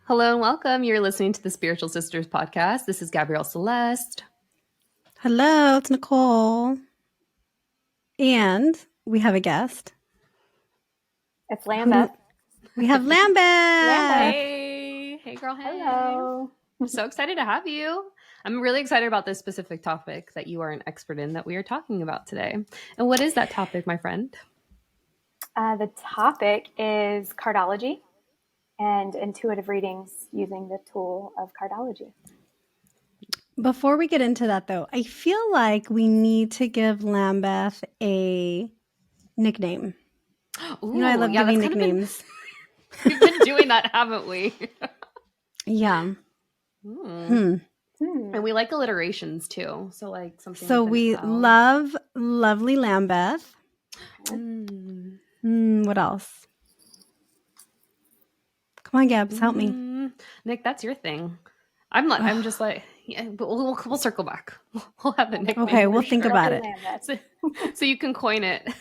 Hello and welcome. You're listening to the Spiritual Sisters podcast. This is Gabrielle Celeste. Hello, it's Nicole. And we have a guest. It's Lambeth. We have Lambeth. Hey girl, hey. Hello. I'm so excited to have you. I'm really excited about this specific topic that you are an expert in that we are talking about today. And what is that topic, my friend? The topic is cardology and intuitive readings using the tool of cardology. Before we get into that, though, I feel like we need to give Lambeth a nickname. Ooh, I love giving nicknames. We've been doing that, haven't we? Yeah. And we like alliterations too. So like something. So we love lovely Lambeth. What else? Come on, Gabs, help me. Nick, that's your thing. I'm just like, yeah, but we'll circle back. We'll have a nickname. Okay, we'll think about it. So you can coin it.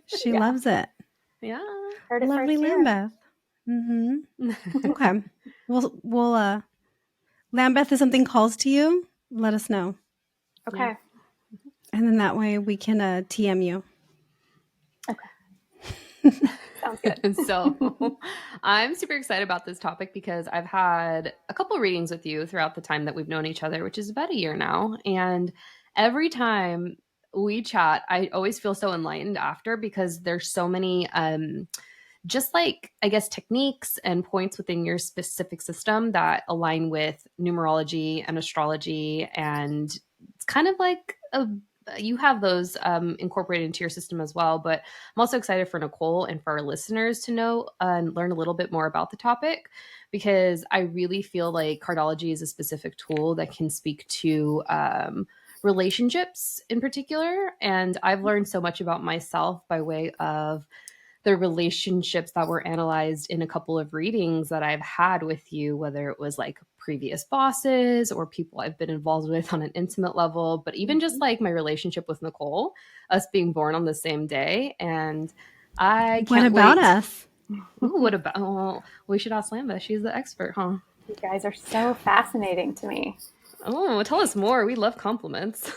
She loves it. Yeah. Lovely Lambeth. Okay. We'll Lambeth, if something calls to you, let us know. Okay. Yeah. And then that way we can TM you. Okay. Sounds good. So I'm super excited about this topic because I've had a couple readings with you throughout the time that we've known each other, which is about a year now. And every time we chat, I always feel so enlightened after because there's so many just like, I guess, techniques and points within your specific system that align with numerology and astrology. And it's kind of like you have those incorporated into your system as well. But I'm also excited for Nicole and for our listeners to know and learn a little bit more about the topic, because I really feel like cardology is a specific tool that can speak to relationships in particular. And I've learned so much about myself by way of the relationships that were analyzed in a couple of readings that I've had with you, whether it was like previous bosses or people I've been involved with on an intimate level, but even just like my relationship with Nicole, us being born on the same day. And I can't What about wait. us? Ooh, what about? Oh, we should ask Lambeth. She's the expert, huh? You guys are so fascinating to me. Oh, tell us more. We love compliments.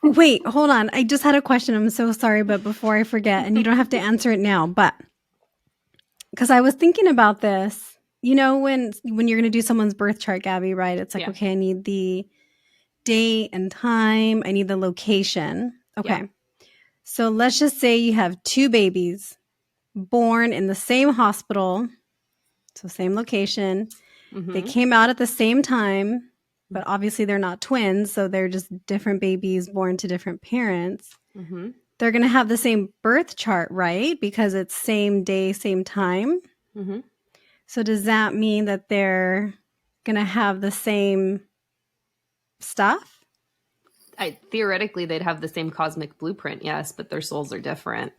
Wait, hold on. I just had a question. I'm so sorry, but before I forget, and you don't have to answer it now, but because I was thinking about this, when you're going to do someone's birth chart, Gabby, right? It's like, okay, I need the date and time. I need the location. Okay. Yeah. So let's just say you have two babies born in the same hospital, so same location. They came out at the same time, but obviously they're not twins, so they're just different babies born to different parents. They're going to have the same birth chart, right? Because it's same day, same time. So does that mean that they're going to have the same stuff? Theoretically, they'd have the same cosmic blueprint, yes, but their souls are different.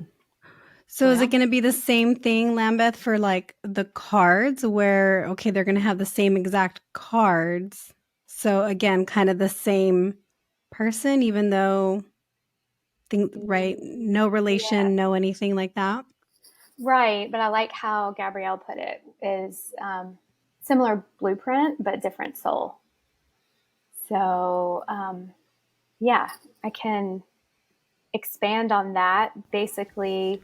So is it going to be the same thing, Lambeth, for like the cards where, okay, they're going to have the same exact cards. So again, kind of the same person, even though, right, no relation, no anything like that? Right. But I like how Gabrielle put it is similar blueprint, but different soul. So, yeah, I can expand on that. Basically,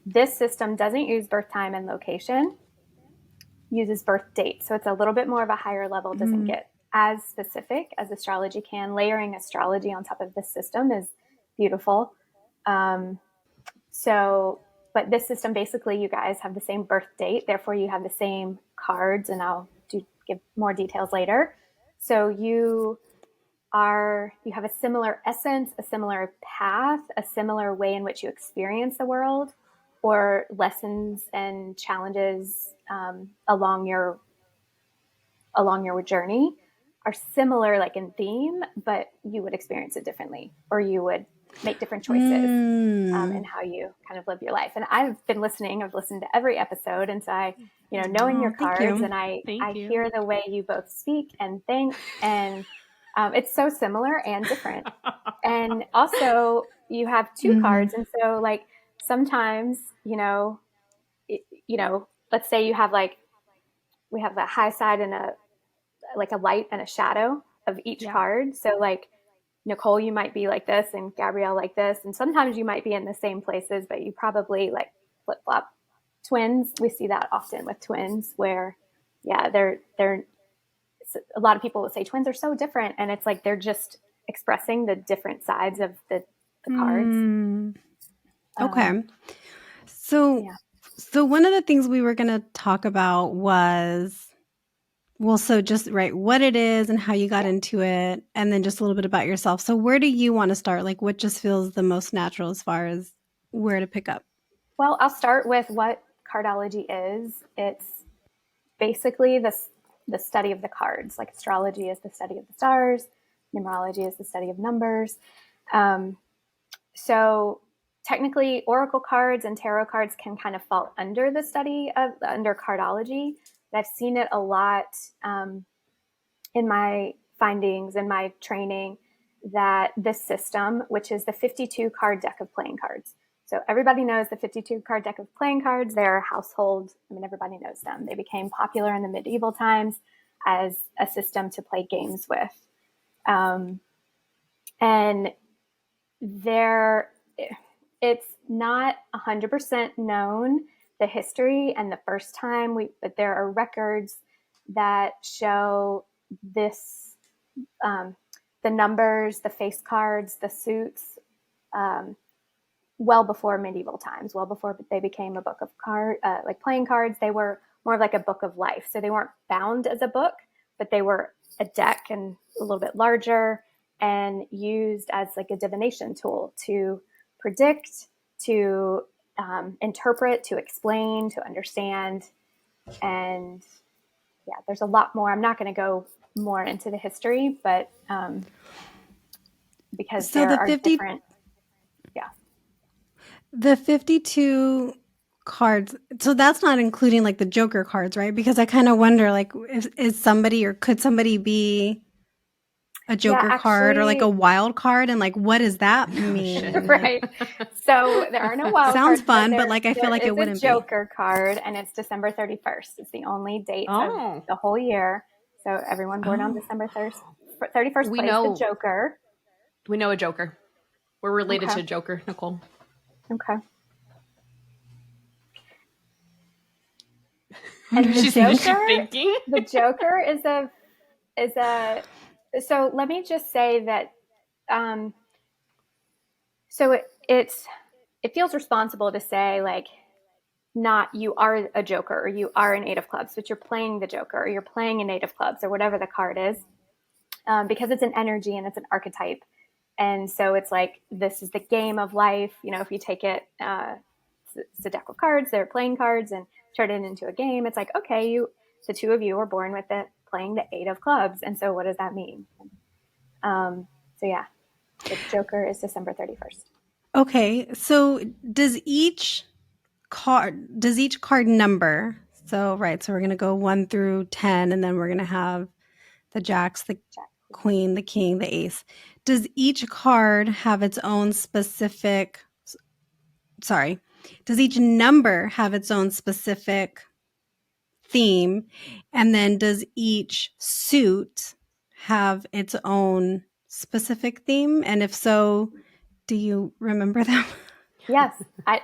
this system doesn't use birth time and location, uses birth date. So it's a little bit more of a higher level, doesn't get as specific as astrology can. Layering astrology on top of this system is beautiful. But this system, basically, you guys have the same birth date. Therefore, you have the same cards, and I'll give more details later. So you have a similar essence, a similar path, a similar way in which you experience the world, or lessons and challenges along your journey are similar, like in theme, but you would experience it differently, or you would make different choices in how you kind of live your life. And I've listened to every episode, and so I, knowing your cards, and I hear the way you both speak and think, and it's so similar and different. And also you have two cards. And so like sometimes, let's say you have like we have a high side and a light and a shadow of each card. So like Nicole, you might be like this, and Gabrielle like this, and sometimes you might be in the same places, but you probably like flip flop. Twins, we see that often with twins, where they're a lot of people would say twins are so different, and it's like they're just expressing the different sides of the cards. Okay. So one of the things we were going to talk about was, so just what it is and how you got into it, and then just a little bit about yourself. So where do you want to start? Like, what just feels the most natural as far as where to pick up? Well, I'll start with what cardology is. It's basically the study of the cards. Like astrology is the study of the stars, numerology is the study of numbers. So technically, oracle cards and tarot cards can kind of fall under the study of under cardology. But I've seen it a lot in my findings and my training, that this system, which is the 52 card deck of playing cards. So everybody knows the 52 card deck of playing cards. They're household. I mean, everybody knows them. They became popular in the medieval times as a system to play games with. And it's not 100% known, the history and the first time, but there are records that show this, the numbers, the face cards, the suits, well before medieval times, well before they became a book of like playing cards. They were more of like a book of life. So they weren't bound as a book, but they were a deck and a little bit larger, and used as like a divination tool to predict, to interpret, to explain, to understand. And there's a lot more. I'm not going to go more into the history, but because So there are different. The 52 cards, so that's not including like the Joker cards, right? Because I kind of wonder, like, is somebody, or could somebody be a Joker card or like a wild card, and like what does that mean? Right. So there are no wild sounds cards. fun, but like I feel like it wouldn't be. There is a Joker card, and it's December 31st. It's the only date of the whole year. So everyone born on December 31st plays the Joker. We know a Joker. We're related to a Joker, Nicole. Okay. And She's thinking. The Joker is a. So let me just say that. So it feels responsible to say, like, not you are a Joker or you are an Eight of Clubs, but you're playing the Joker or you're playing an Eight of Clubs or whatever the card is, because it's an energy and it's an archetype. And so it's like, this is the game of life. You know, if you take it, it's a deck of cards, they're playing cards, and turn it into a game. It's like, okay, the two of you were born with it, playing the Eight of Clubs. And so what does that mean? So yeah, the Joker is December 31st. Okay. So does each card number, so we're going to go 1 through 10, and then we're going to have the jacks, the queen, the king, the ace. Does each card have its own specific, does each number have its own specific theme? And then does each suit have its own specific theme? And if so, do you remember them? Yes, I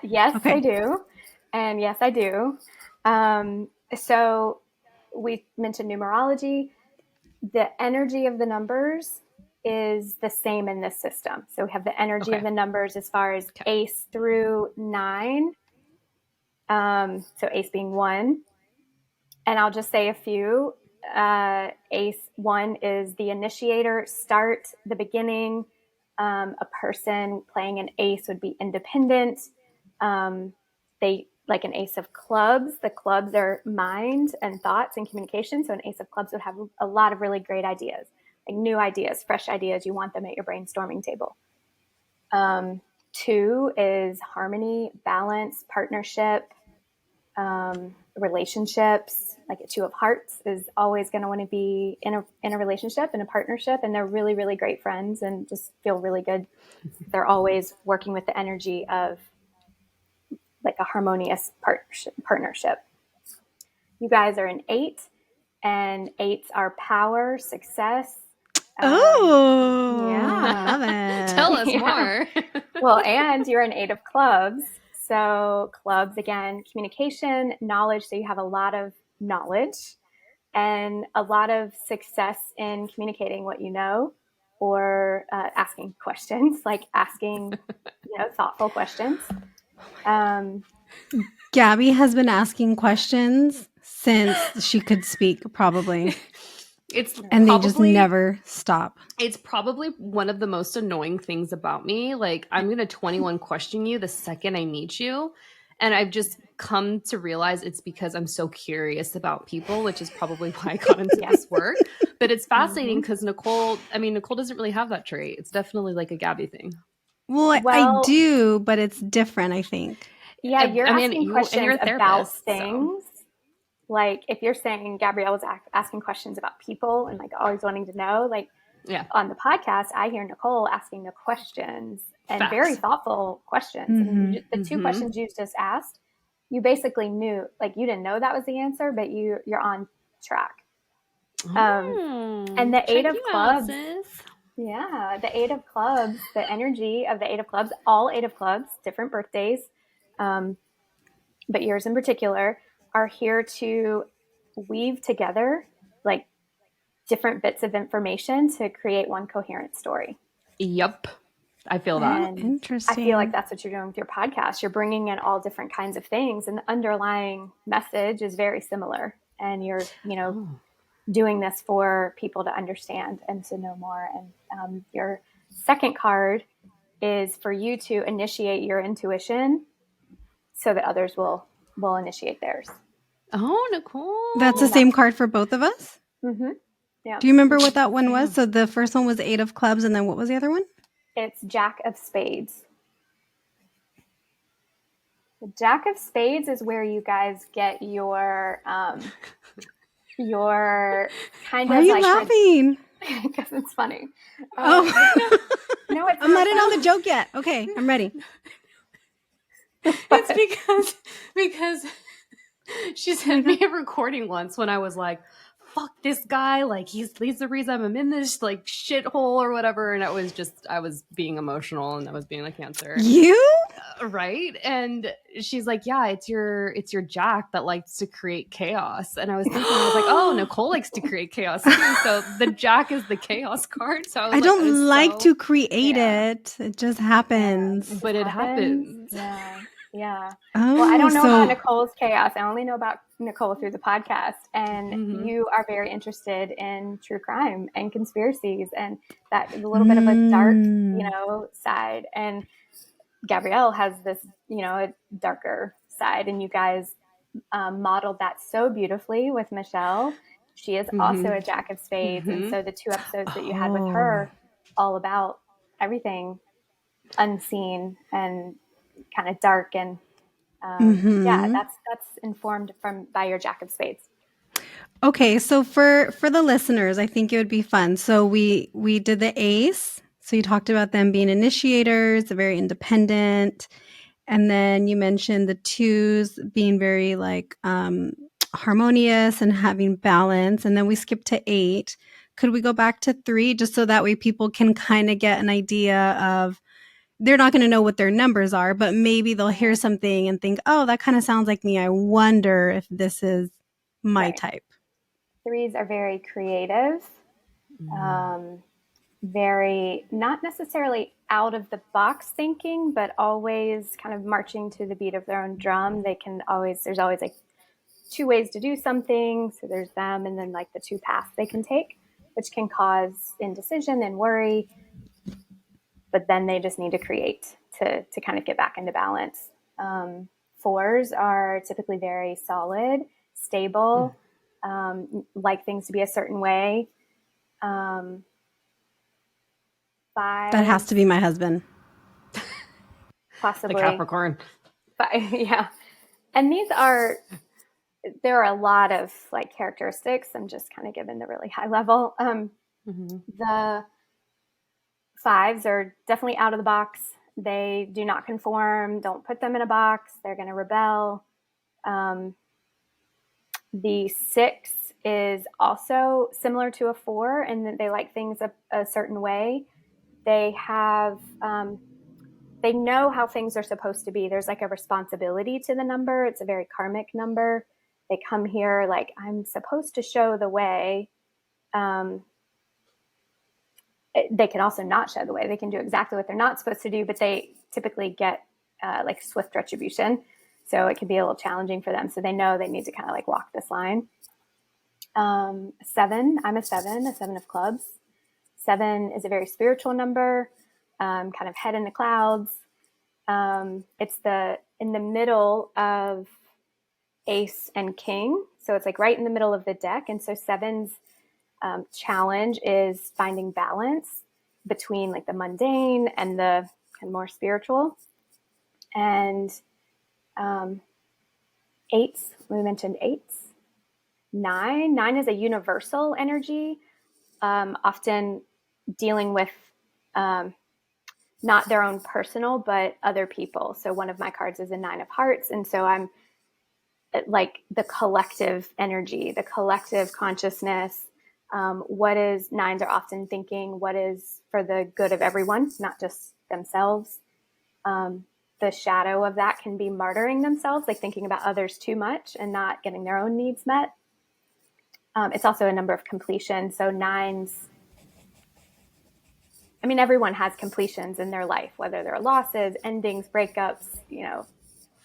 do. And yes, I do. So we mentioned numerology. The energy of the numbers is the same in this system. So we have the energy of the numbers as far as ace through 9. So ace being 1. And I'll just say a few. Ace 1 is the initiator, start, the beginning. A person playing an ace would be independent. They like an ace of clubs. The clubs are mind and thoughts and communication. So an ace of clubs would have a lot of really great ideas, like new ideas, fresh ideas. You want them at your brainstorming table. 2 is harmony, balance, partnership, relationships. Like a 2 of hearts is always going to want to be in a relationship, in a partnership, and they're really, really great friends and just feel really good. They're always working with the energy of like a harmonious partnership. You guys are an 8. and 8s are power, success. I love it. Tell us more. Well, and you're an 8 of clubs. So clubs, again, communication, knowledge. So you have a lot of knowledge and a lot of success in communicating what you know, or asking questions, like asking, thoughtful questions. Gabby has been asking questions since she could speak, probably. And they just never stop. It's probably one of the most annoying things about me. Like, I'm going to 21 question you the second I meet you. And I've just come to realize it's because I'm so curious about people, which is probably why I got into this work. But it's fascinating because Nicole doesn't really have that trait. It's definitely like a Gabby thing. Well, I do, but it's different, I think. Yeah, you're asking questions about things. So. Like if you're saying Gabrielle was asking questions about people and like always wanting to know, like on the podcast, I hear Nicole asking the questions and very thoughtful questions. And the two questions you just asked, you basically knew, like you didn't know that was the answer, but you're on track. And the 8 of clubs, the 8 of clubs, the energy of the 8 of clubs, all 8 of clubs, different birthdays, but yours in particular, are here to weave together like different bits of information to create one coherent story. Yep. I feel that. Interesting. I feel like that's what you're doing with your podcast. You're bringing in all different kinds of things, and the underlying message is very similar. And you're, doing this for people to understand and to know more. And your second card is for you to initiate your intuition so that others will initiate theirs. Oh, Nicole. That's the same card for both of us? Mm-hmm. Yeah. Do you remember what that one was? So the first one was 8 of clubs, and then what was the other one? It's Jack of Spades. The Jack of Spades is where you guys get your kind Why of are you laughing? Because it's funny. No, it's I'm not in on the joke yet. Okay, I'm ready. It's because she sent me a recording once when I was like, fuck this guy, like he's the reason I'm in this like shithole or whatever, and I was being emotional and I was being like Cancer. You? Right? And she's like, yeah, it's your Jack that likes to create chaos. And I was thinking, I was like, oh, Nicole likes to create chaos too. So the Jack is the chaos card. So I don't like to create it. It just happens. Yeah. But it happens. Yeah. Oh, well, I don't know about Nicole's chaos. I only know about Nicole through the podcast. And you are very interested in true crime and conspiracies and that a little bit of a dark, side. And Gabrielle has this, a darker side. And you guys modeled that so beautifully with Michelle. She is also a Jack of Spades. And so the 2 episodes that you had with her, all about everything unseen and kind of dark, and that's informed by your Jack of Spades. Okay, so for the listeners, I think it would be fun. So we did the ace. So you talked about them being initiators, very independent, and then you mentioned the 2s being very like harmonious and having balance, and then we skipped to 8. Could we go back to 3 just so that way people can kind of get an idea of, they're not going to know what their numbers are, but maybe they'll hear something and think, oh, that kind of sounds like me. I wonder if this is my type. 3s are very creative, very not necessarily out of the box thinking, but always kind of marching to the beat of their own drum. There's always like 2 ways to do something. So there's them, and then like the 2 paths they can take, which can cause indecision and worry. But then they just need to create to kind of get back into balance. 4s are typically very solid, stable, like things to be a certain way. 5. That has to be my husband. Possibly. The Capricorn. But, yeah. And there are a lot of like characteristics. I'm just kind of giving the really high level. The 5s are definitely out of the box. They do not conform. Don't put them in a box. They're going to rebel. The 6 is also similar to a 4 and that they like things a certain way. They have, they know how things are supposed to be. There's like a responsibility to the number. It's a very karmic number. They come here like, I'm supposed to show the way. They can also not show the way. They can do exactly what they're not supposed to do, but they typically get like swift retribution. So it can be a little challenging for them. So they know they need to kind of like walk this line. 7, I'm a 7 of clubs. 7 is a very spiritual number, kind of head in the clouds. It's in the middle of ace and king. So it's like right in the middle of the deck. And so 7's challenge is finding balance between like the mundane and the kind of more spiritual. And 8s, we mentioned 8s. 9 is a universal energy, often dealing with not their own personal, but other people. So one of my cards is a 9 of hearts. And so I'm like the collective energy, the collective consciousness. What is 9s are often thinking, what is for the good of everyone, not just themselves. The shadow of that can be martyring themselves, like thinking about others too much and not getting their own needs met. It's also a number of completion. So 9s, I mean, everyone has completions in their life, whether they're losses, endings, breakups,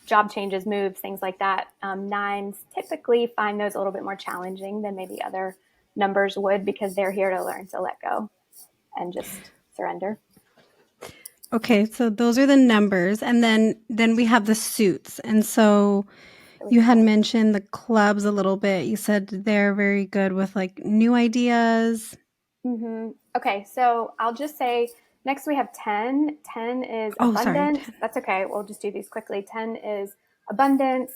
job changes, moves, things like that. 9s typically find those a little bit more challenging than maybe other numbers would, because they're here to learn to let go and just surrender. Okay, so those are the numbers, and then we have the suits. And so you had mentioned the clubs a little bit. You said they're very good with like new ideas. Mm-hmm. Okay, so I'll just say next we have 10. 10 is abundance. Sorry, 10. That's okay. We'll just do these quickly. 10 is abundance.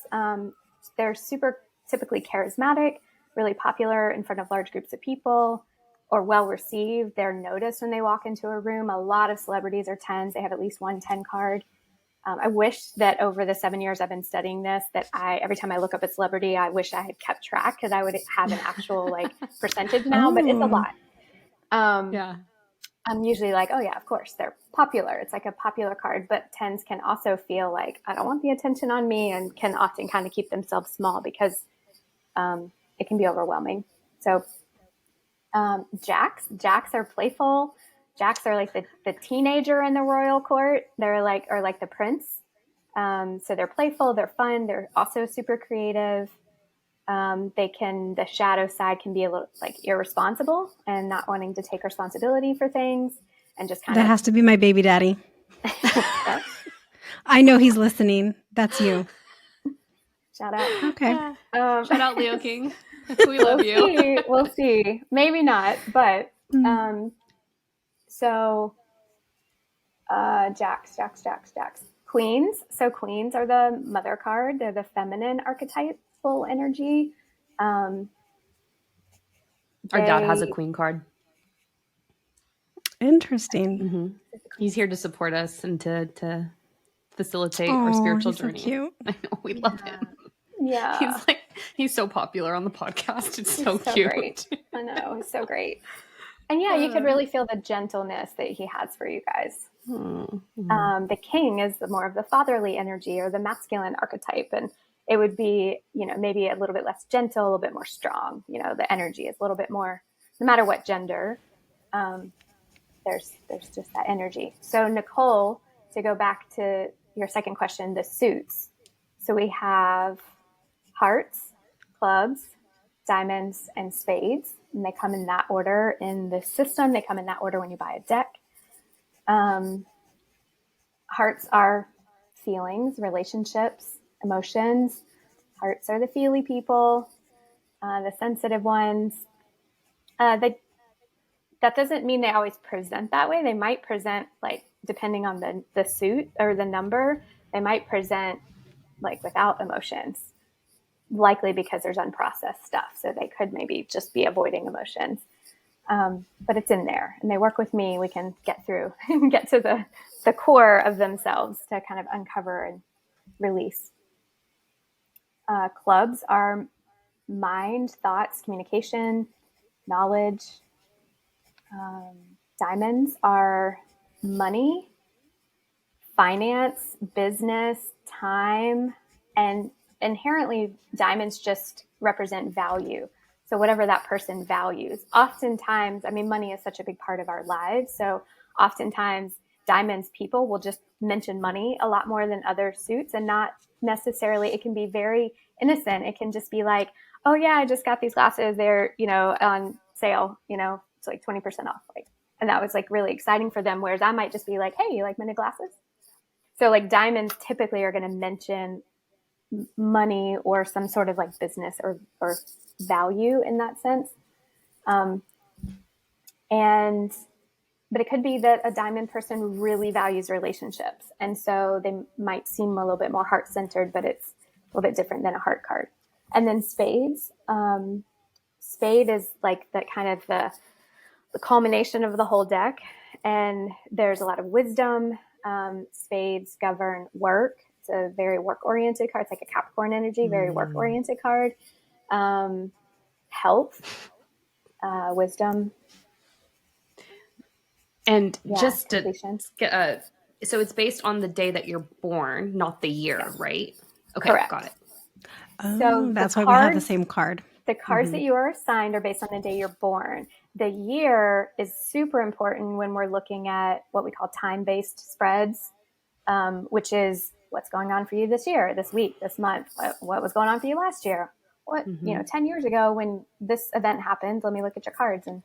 They're super typically charismatic, really popular in front of large groups of people, or well received. They're noticed when they walk into a room. A lot of celebrities are 10s. They have at least one 10 card. I wish that over the 7 years I've been studying this, that every time I look up a celebrity, I wish I had kept track, because I would have an actual like percentage now, but it's a lot. Yeah. I'm usually like, oh yeah, of course they're popular. It's like a popular card, but 10s can also feel like, I don't want the attention on me, and can often kind of keep themselves small because it can be overwhelming. So Jacks are playful. Jacks are like the teenager in the royal court. They're like, or like the prince. So they're playful, they're fun. They're also super creative. The shadow side can be a little like irresponsible and not wanting to take responsibility for things, and just kind That of. has to be my baby daddy. I know he's listening. That's you. Shout out. Okay. Shout out Leo King. We love you. We'll see. Maybe not, but so Jacks. Queens. So queens are the mother card. They're the feminine archetypal energy. Our dad has a queen card. Interesting. Mm-hmm. He's here to support us and to facilitate our spiritual journey. So cute. I know, we love him. Yeah. He's so popular on the podcast. It's so cute. Great. I know, he's so great. And yeah, you could really feel the gentleness that he has for you guys. Mm-hmm. The king is more of the fatherly energy, or the masculine archetype, and it would be, maybe a little bit less gentle, a little bit more strong. The energy is a little bit more, no matter what gender. There's just that energy. So Nicole, to go back to your second question, the suits. So we have hearts, clubs, diamonds, and spades. And they come in that order in the system. They come in that order when you buy a deck. Hearts are feelings, relationships, emotions. Hearts are the feely people, the sensitive ones. That doesn't mean they always present that way. They might present, like, depending on the suit or the number, they might present like without emotions, likely because there's unprocessed stuff. So they could maybe just be avoiding emotions. But it's in there, and they work with me. We can get through and get to the core of themselves to kind of uncover and release. Clubs are mind, thoughts, communication, knowledge. Diamonds are money, finance, business, time, and inherently diamonds just represent value. So whatever that person values. Oftentimes, I mean, money is such a big part of our lives. So oftentimes diamonds people will just mention money a lot more than other suits, and not necessarily, it can be very innocent. It can just be like, oh yeah, I just got these glasses. They're, on sale, it's like 20% off. Like, and that was like really exciting for them. Whereas I might just be like, hey, you like my glasses? So like diamonds typically are going to mention money or some sort of like business or value in that sense. Um, and but it could be that a diamond person really values relationships, and so they might seem a little bit more heart centered, but it's a little bit different than a heart card. And then spades. Spade is like that kind of the culmination of the whole deck, and there's a lot of wisdom. Spades govern work. It's a very work-oriented card. It's like a Capricorn energy, very work-oriented card. Health, wisdom, And yeah, just to completion. so it's based on the day that you're born, not the year, Yes, right? Okay, got correct. it. Oh, So that's why we have the same card. the cards that you are assigned are based on the day you're born. The year is super important when we're looking at what we call time-based spreads, which is what's going on for you this year, this week, this month, what was going on for you last year. 10 years ago when this event happened, let me look at your cards and,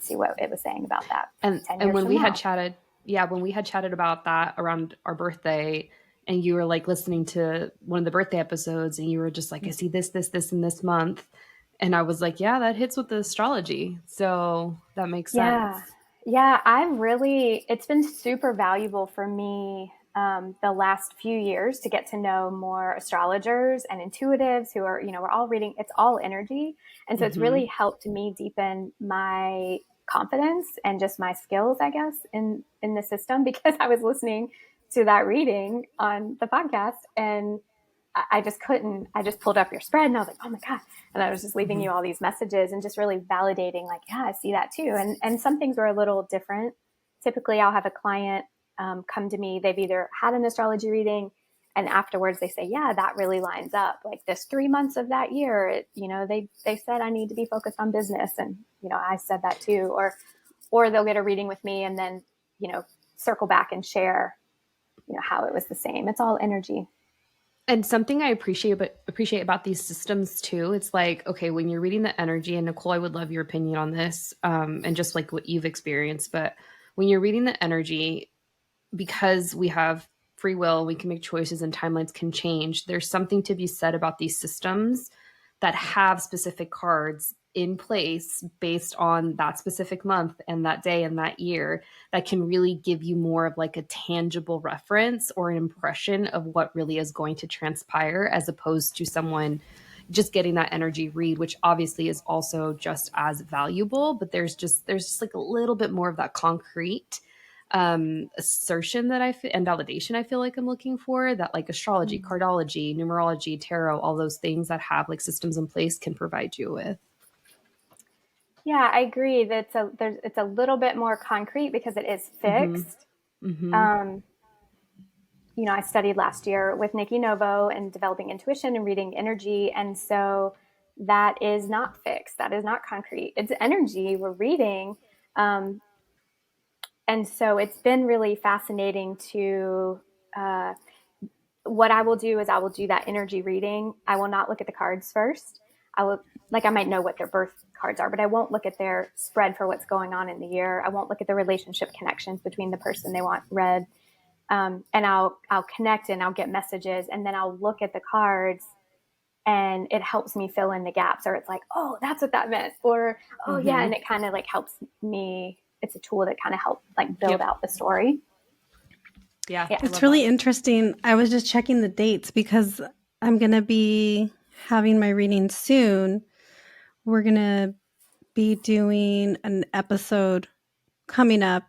see what it was saying about that. And 10 years when from we now. had chatted, when we had chatted about that around our birthday, and you were like listening to one of the birthday episodes, and you were just like, I see this, in this month. And I was like, yeah, that hits with the astrology. So that makes sense. Yeah, it's been super valuable for me the last few years to get to know more astrologers and intuitives who are, we're all reading, it's all energy. And so it's really helped me deepen my confidence and just my skills, I guess, in the system, because I was listening to that reading on the podcast, and I just couldn't. I just pulled up your spread and I was like, oh my God. And I was just leaving you all these messages and just really validating, like, yeah, I see that too. And some things were a little different. Typically, I'll have a client come to me. They've either had an astrology reading, and afterwards they say, yeah, that really lines up. Like this 3 months of that year, they said I need to be focused on business. And, I said that too. Or they'll get a reading with me and then, circle back and share, how it was the same. It's all energy. And something I appreciate about these systems too, it's like, okay, when you're reading the energy, and Nicole, I would love your opinion on this, and just like what you've experienced, but when you're reading the energy, because we have free will, we can make choices and timelines can change. There's something to be said about these systems that have specific cards in place based on that specific month and that day and that year that can really give you more of like a tangible reference or an impression of what really is going to transpire, as opposed to someone just getting that energy read, which obviously is also just as valuable, but there's just like a little bit more of that concrete assertion that and validation I feel like I'm looking for, that like astrology, cardology, numerology, tarot, all those things that have like systems in place can provide you with. Yeah, I agree that it's a little bit more concrete because it is fixed. I studied last year with Nikki Novo and developing intuition and reading energy. And so that is not fixed. That is not concrete. It's energy we're reading. And so it's been really fascinating to, what I will do is I will do that energy reading. I will not look at the cards first. I might know what their birth cards are, but I won't look at their spread for what's going on in the year. I won't look at the relationship connections between the person they want read. And I'll connect and I'll get messages, and then I'll look at the cards, and it helps me fill in the gaps, or it's like, oh, that's what that meant, or oh yeah, and it kind of like helps me. It's a tool that kind of helps like build out the story. Yeah. It's really interesting. I was just checking the dates because I'm going to be having my reading soon. We're going to be doing an episode coming up,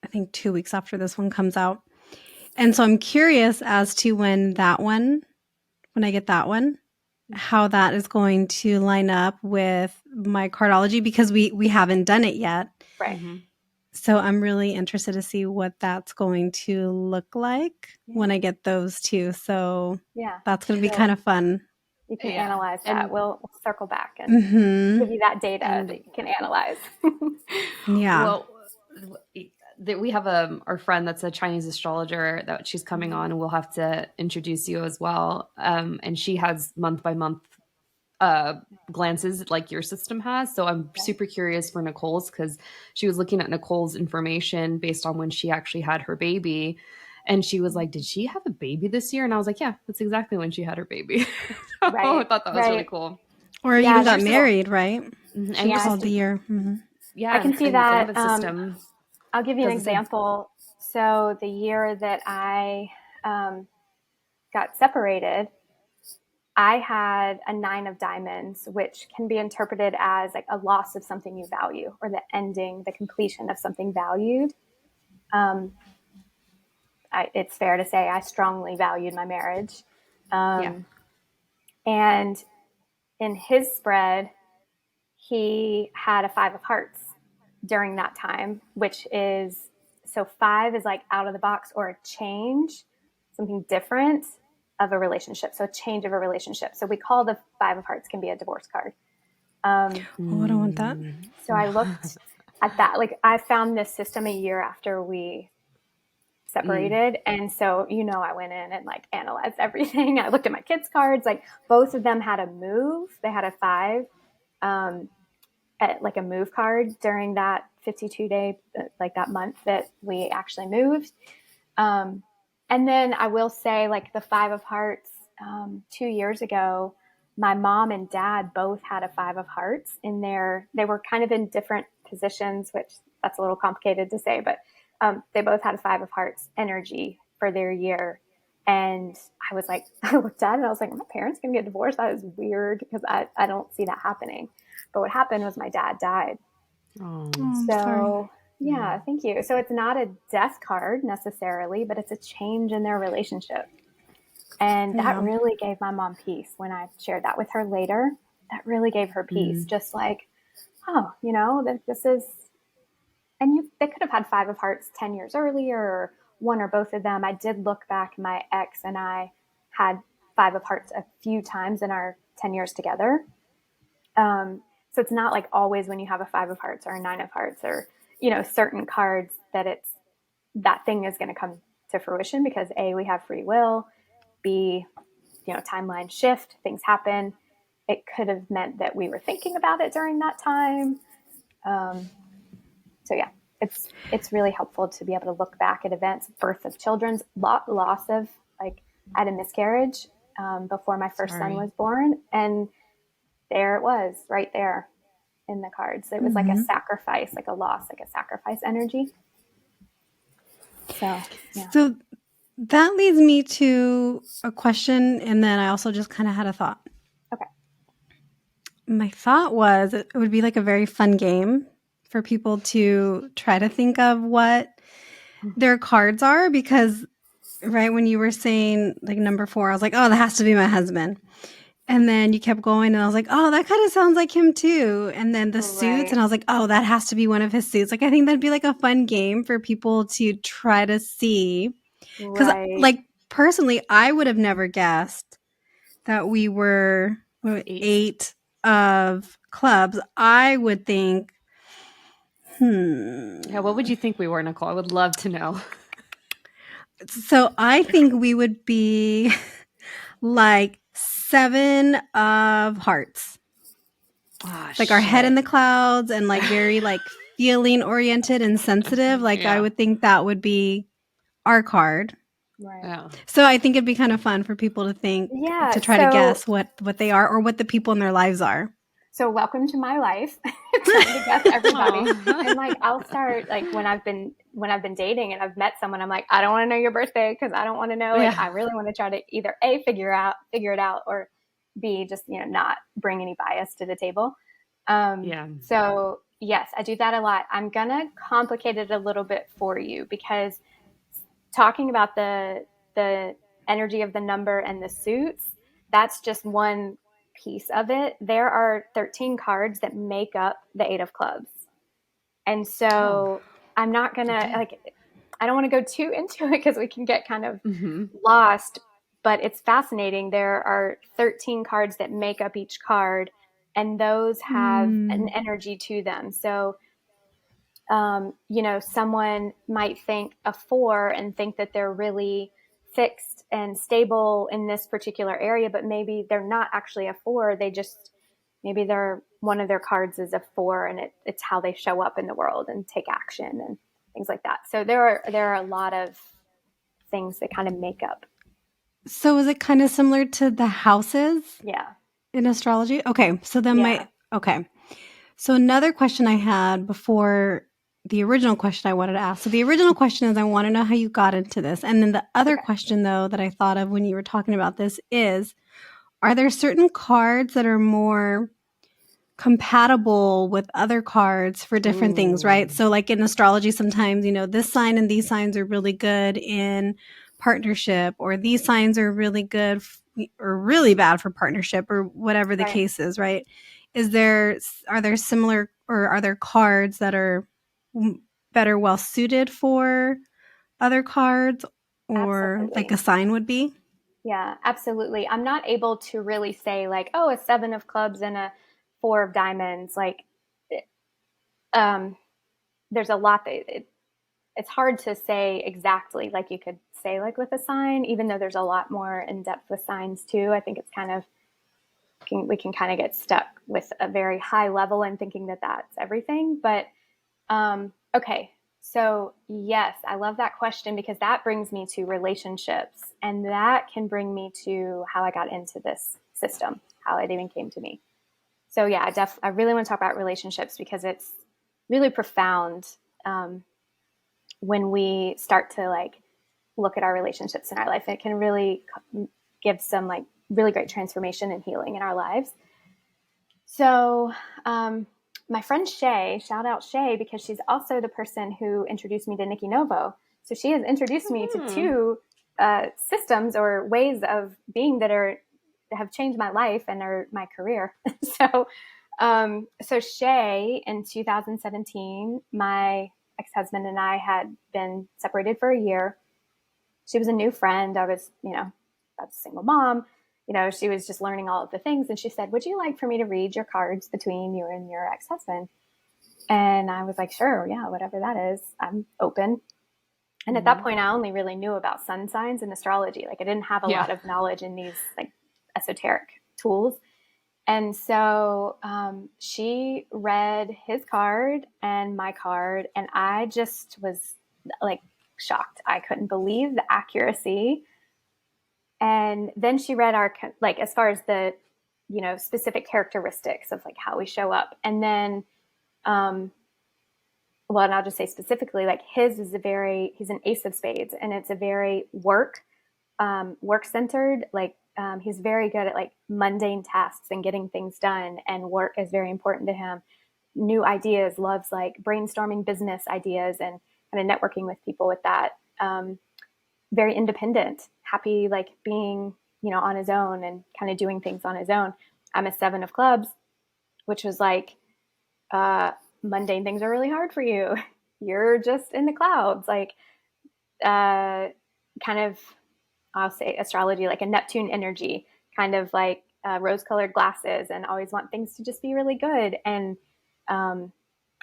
I think 2 weeks after this one comes out. And so I'm curious as to when I get that one. how that is going to line up with my cardology, because we haven't done it yet. Right. Mm-hmm. So I'm really interested to see what that's going to look like when I get those two. So Yeah. that's going to be kind of fun. You can Yeah. analyze that. And We'll circle back and give you that data and that you can analyze. Yeah. well, we have our friend that's a Chinese astrologer that she's coming on, and we'll have to introduce you as well. And she has month by month glances like your system has. So I'm super curious for Nicole's, because she was looking at Nicole's information based on when she actually had her baby. And she was like, did she have a baby this year? And I was like, yeah, that's exactly when she had her baby. I Right. thought that was really cool. Or Yeah, even got there's just- married, right? And Yeah, your Called the system, year. yeah, I can see and that. Lambeth system I'll give you an does the same. example. So the year that I got separated, I had a 9 of diamonds, which can be interpreted as like a loss of something you value, or the ending, the completion of something valued. It's fair to say I strongly valued my marriage. Yeah. And in his spread, he had a 5 of hearts during that time, which is, so 5 is like out of the box, or a change, something different of a relationship. So a change of a relationship. So we call the 5 of hearts can be a divorce card. Oh, I don't want that. So I looked at that. Like, I found this system a year after we separated. And so, I went in and like analyzed everything. I looked at my kids' cards. Like, both of them had a move. They had a 5, at like a move card during that 52-day, like that month that we actually moved. And then I will say, like, the 5 of hearts, 2 years ago, my mom and dad both had a 5 of hearts in there. They were kind of in different positions, which that's a little complicated to say, but they both had a 5 of hearts energy for their year. And I was like, I looked at it and I was like, my parents can get divorced. That is weird, because I don't see that happening. But what happened was my dad died. Oh, I'm So, sorry. yeah, thank you. So it's not a death card necessarily, but it's a change in their relationship. And that really gave my mom peace when I shared that with her later. That really gave her peace. Just like, oh, that this is, and they could have had 5 of hearts 10 years earlier, or one or both of them. I did look back. My ex and I had 5 of hearts a few times in our 10 years together. So it's not like always when you have a 5 of hearts or a 9 of hearts, or, certain cards, that that thing is going to come to fruition, because A, we have free will, B, timeline shift, things happen. It could have meant that we were thinking about it during that time. So yeah, it's really helpful to be able to look back at events, birth of children's, loss of, like, I had a miscarriage before my first son was born, and there it was, right there in the cards. It was like a sacrifice, like a loss, like a sacrifice energy. So, yeah. So that leads me to a question, and then I also just kind of had a thought. Okay. My thought was it would be like a very fun game for people to try to think of what their cards are, because right when you were saying like number 4, I was like, oh, that has to be my husband. And then you kept going, and I was like, oh, that kind of sounds like him too. And then the suits, and I was like, oh, that has to be one of his suits. Like, I think that'd be like a fun game for people to try to see. Because, like, personally, I would have never guessed that we were 8 of clubs. I would think, yeah. What would you think we were, Nicole? I would love to know. So I think we would be like 7 of hearts. Oh, like our head in the clouds, and like very like feeling oriented and sensitive. Like I would think that would be our card. Right. Yeah. So I think it'd be kind of fun for people to think, to try to guess what they are, or what the people in their lives are. So welcome to my life. Trying to guess everybody. And like, I'll start, like, when I've been dating and I've met someone, I'm like, I don't want to know your birthday, because I don't want to know. Like, I really want to try to either A, figure it out, or B, just, not bring any bias to the table. So yes, I do that a lot. I'm going to complicate it a little bit for you, because talking about the energy of the number and the suits, that's just one piece of it, there are 13 cards that make up the Eight of Clubs. And so I'm not going to, like, I don't want to go too into it because we can get kind of lost, but it's fascinating. There are 13 cards that make up each card, and those have an energy to them. So, you know, someone might think a 4 and think that they're really fixed and stable in this particular area, but maybe they're not actually a 4. They just, maybe they're, one of their cards is a 4, and it's how they show up in the world and take action and things like that. So there are a lot of things that kind of make up. So is it kind of similar to the houses? Yeah. In astrology? Okay. So then okay. So another question I had before the original question I wanted to ask. So the original question is, I want to know how you got into this. And then the other question, though, that I thought of when you were talking about this is, are there certain cards that are more compatible with other cards for different things, right? So like in astrology, sometimes, you know, this sign and these signs are really good in partnership, or these signs are really good or really bad for partnership, or whatever the case is, right? Are there similar, or are there cards that are better well suited for other cards, or like a sign would be? Yeah, absolutely. I'm not able to really say like, oh, a 7 of clubs and a 4 of diamonds. Like, there's a lot that it's hard to say exactly, like you could say like with a sign, even though there's a lot more in depth with signs too. I think it's kind of, we can kind of get stuck with a very high level and thinking that that's everything. But okay, so yes, I love that question, because that brings me to relationships, and that can bring me to how I got into this system, how it even came to me. So yeah, I really want to talk about relationships, because it's really profound when we start to like look at our relationships in our life. It can really give some like really great transformation and healing in our lives. So, my friend Shay, shout out Shay, because she's also the person who introduced me to Nikki Novo. So she has introduced me to two systems or ways of being that have changed my life and are my career. So Shay, in 2017, my ex-husband and I had been separated for a year. She was a new friend. I was, a single mom. She was just learning all of the things. And she said, would you like for me to read your cards between you and your ex-husband? And I was like, sure. Yeah, whatever that is. I'm open. And at that point, I only really knew about sun signs and astrology. Like, I didn't have a lot of knowledge in these like esoteric tools. And so she read his card and my card, and I just was like shocked. I couldn't believe the accuracy. And then she read our, like, as far as the, specific characteristics of like how we show up. And then, and I'll just say specifically, like his is he's an ace of spades, and it's a very work centered, like, he's very good at like mundane tasks and getting things done, and work is very important to him. New ideas, loves like brainstorming business ideas and kind of networking with people with that. Very independent, happy, like being, on his own and kind of doing things on his own. I'm a 7 of clubs, which was like, mundane things are really hard for you. You're just in the clouds, like, kind of, I'll say astrology, like a Neptune energy, kind of like rose-colored glasses, and always want things to just be really good. And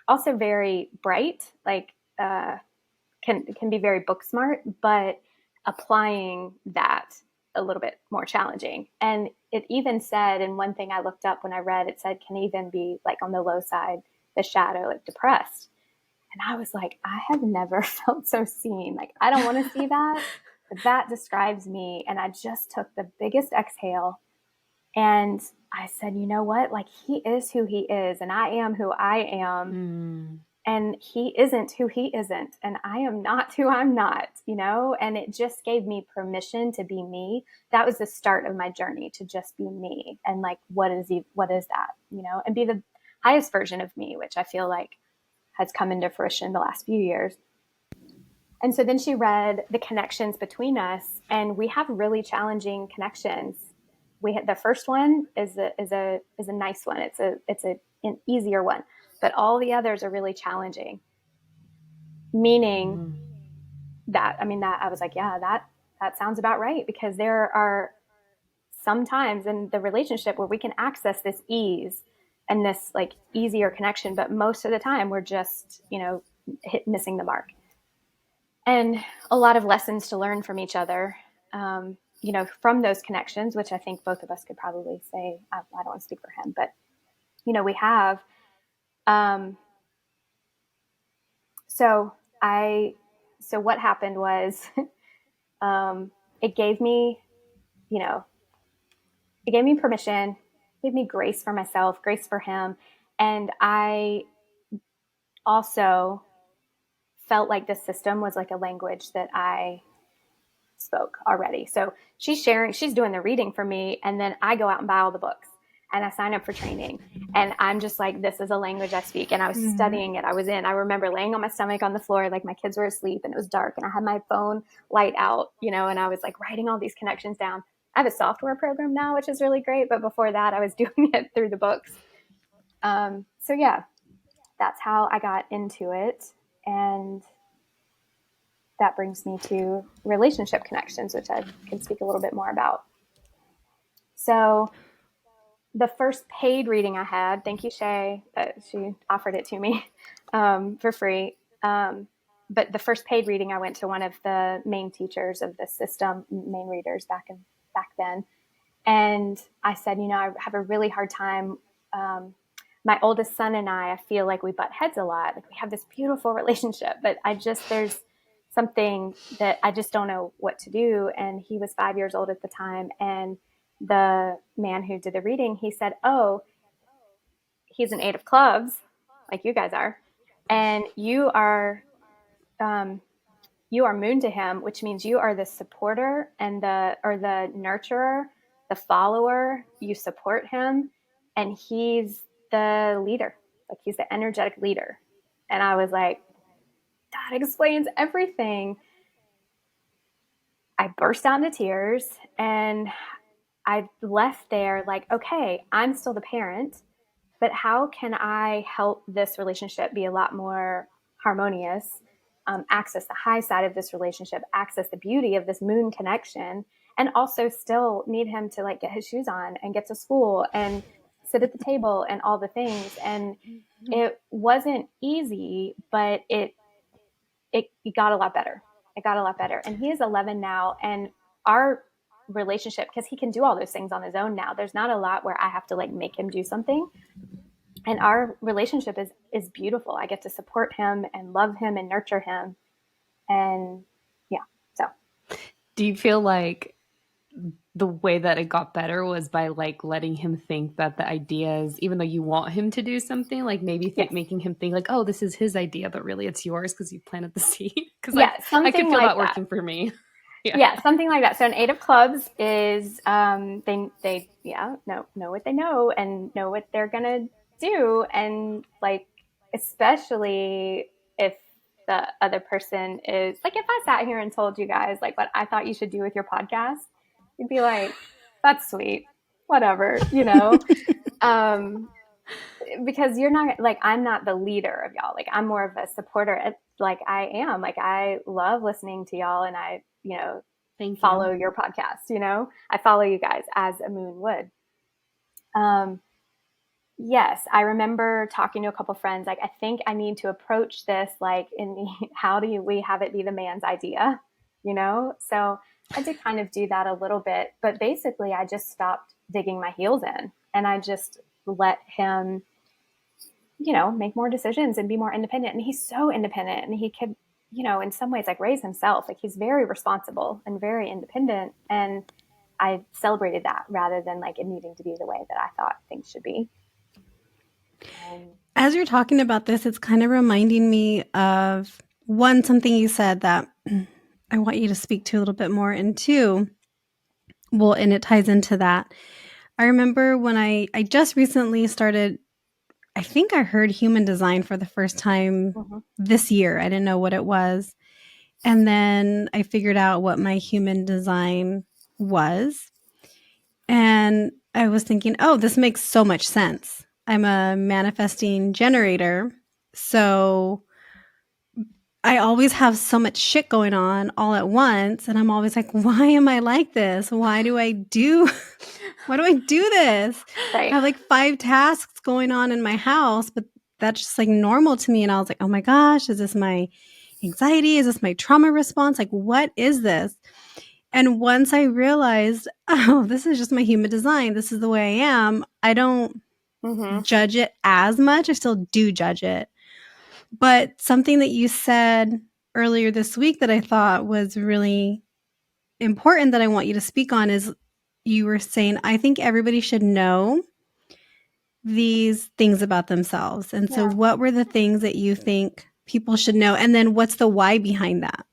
also very bright, like can be very book smart, but applying that a little bit more challenging. And it even said, and one thing I looked up when I read, it said can even be like on the low side, the shadow, like depressed. And I was like, I have never felt so seen. Like, I don't want to see that, but that describes me. And I just took the biggest exhale, and I said, you know what? Like, he is who he is, and I am who I am. And he isn't who he isn't, and I am not who I'm not, and it just gave me permission to be me. That was the start of my journey, to just be me. And like, what is that, and be the highest version of me, which I feel like has come into fruition in the last few years. And so then she read the connections between us, and we have really challenging connections. the first one is a nice one. It's an easier one, but all the others are really challenging. Meaning that I was like, yeah, that sounds about right, because there are some times in the relationship where we can access this ease and this like easier connection, but most of the time we're just missing the mark. And a lot of lessons to learn from each other, from those connections, which I think both of us could probably say. I don't want to speak for him, but we have. So what happened was, it gave me, permission, gave me grace for myself, grace for him, and I also felt like the system was like a language that I spoke already. So she's doing the reading for me, and then I go out and buy all the books and I sign up for training. And I'm just like, this is a language I speak. And I was studying it. I remember laying on my stomach on the floor, like my kids were asleep and it was dark and I had my phone light out, and I was like writing all these connections down. I have a software program now, which is really great. But before that, I was doing it through the books. So yeah, that's how I got into it. And that brings me to relationship connections, which I can speak a little bit more about. So the first paid reading I had, thank you, Shay, she offered it to me for free. But the first paid reading, I went to one of the main teachers of the system, main readers back then. And I said, I have a really hard time. My oldest son and I feel like we butt heads a lot. Like we have this beautiful relationship, but there's something that I just don't know what to do. And he was 5 years old at the time. And the man who did the reading, he said, oh, he's an 8 of clubs, like you guys are. And you are moon to him, which means you are the supporter and the nurturer, the follower. You support him, and he's the leader. Like he's the energetic leader. And I was like, that explains everything. I burst out into tears, and I left there like, okay, I'm still the parent, but how can I help this relationship be a lot more harmonious, access the high side of this relationship, access the beauty of this moon connection, and also still need him to like get his shoes on and get to school and sit at the table and all the things. And it wasn't easy, but it got a lot better. It got a lot better. And he is 11 now, and our relationship, because he can do all those things on his own now, there's not a lot where I have to like make him do something. And our relationship is beautiful. I get to support him and love him and nurture him. And yeah, so. Do you feel like the way that it got better was by like letting him think that the ideas, even though you want him to do something, like maybe making him think like, oh, this is his idea, but really it's yours because you planted the seed? Because I could feel like that working for me. Yeah, something like that. So an 8 of clubs is they know what they know and know what they're gonna do, and like especially if the other person is like, if I sat here and told you guys like what I thought you should do with your podcast, you'd be like, that's sweet, whatever, because you're not like, I'm not the leader of y'all. Like I'm more of a supporter. Like I am, like I love listening to y'all, and I follow your podcast. I follow you guys as a moon would. Yes, I remember talking to a couple friends, like, I think I need to approach this like how do we have it be the man's idea, So I did kind of do that a little bit, but basically I just stopped digging my heels in, and I just let him, make more decisions and be more independent. And he's so independent, and he could, in some ways like raise himself. Like he's very responsible and very independent. And I celebrated that rather than like it needing to be the way that I thought things should be. As you're talking about this, it's kind of reminding me of something you said that I want you to speak to a little bit more, and two, well, and it ties into that. I remember when I just recently started, I think I heard human design for the first time this year. I didn't know what it was. And then I figured out what my human design was. And I was thinking, oh, this makes so much sense. I'm a manifesting generator. So I always have so much shit going on all at once. And I'm always like, why am I like this? Why do I do this? Right. I have like 5 tasks going on in my house, but that's just like normal to me. And I was like, oh my gosh, is this my anxiety? Is this my trauma response? Like, what is this? And once I realized, oh, this is just my human design. This is the way I am. I don't judge it as much. I still do judge it. But something that you said earlier this week that I thought was really important that I want you to speak on is you were saying, I think everybody should know these things about themselves. And so, Yeah. what were the things that you think people should know? And then, what's the why behind that?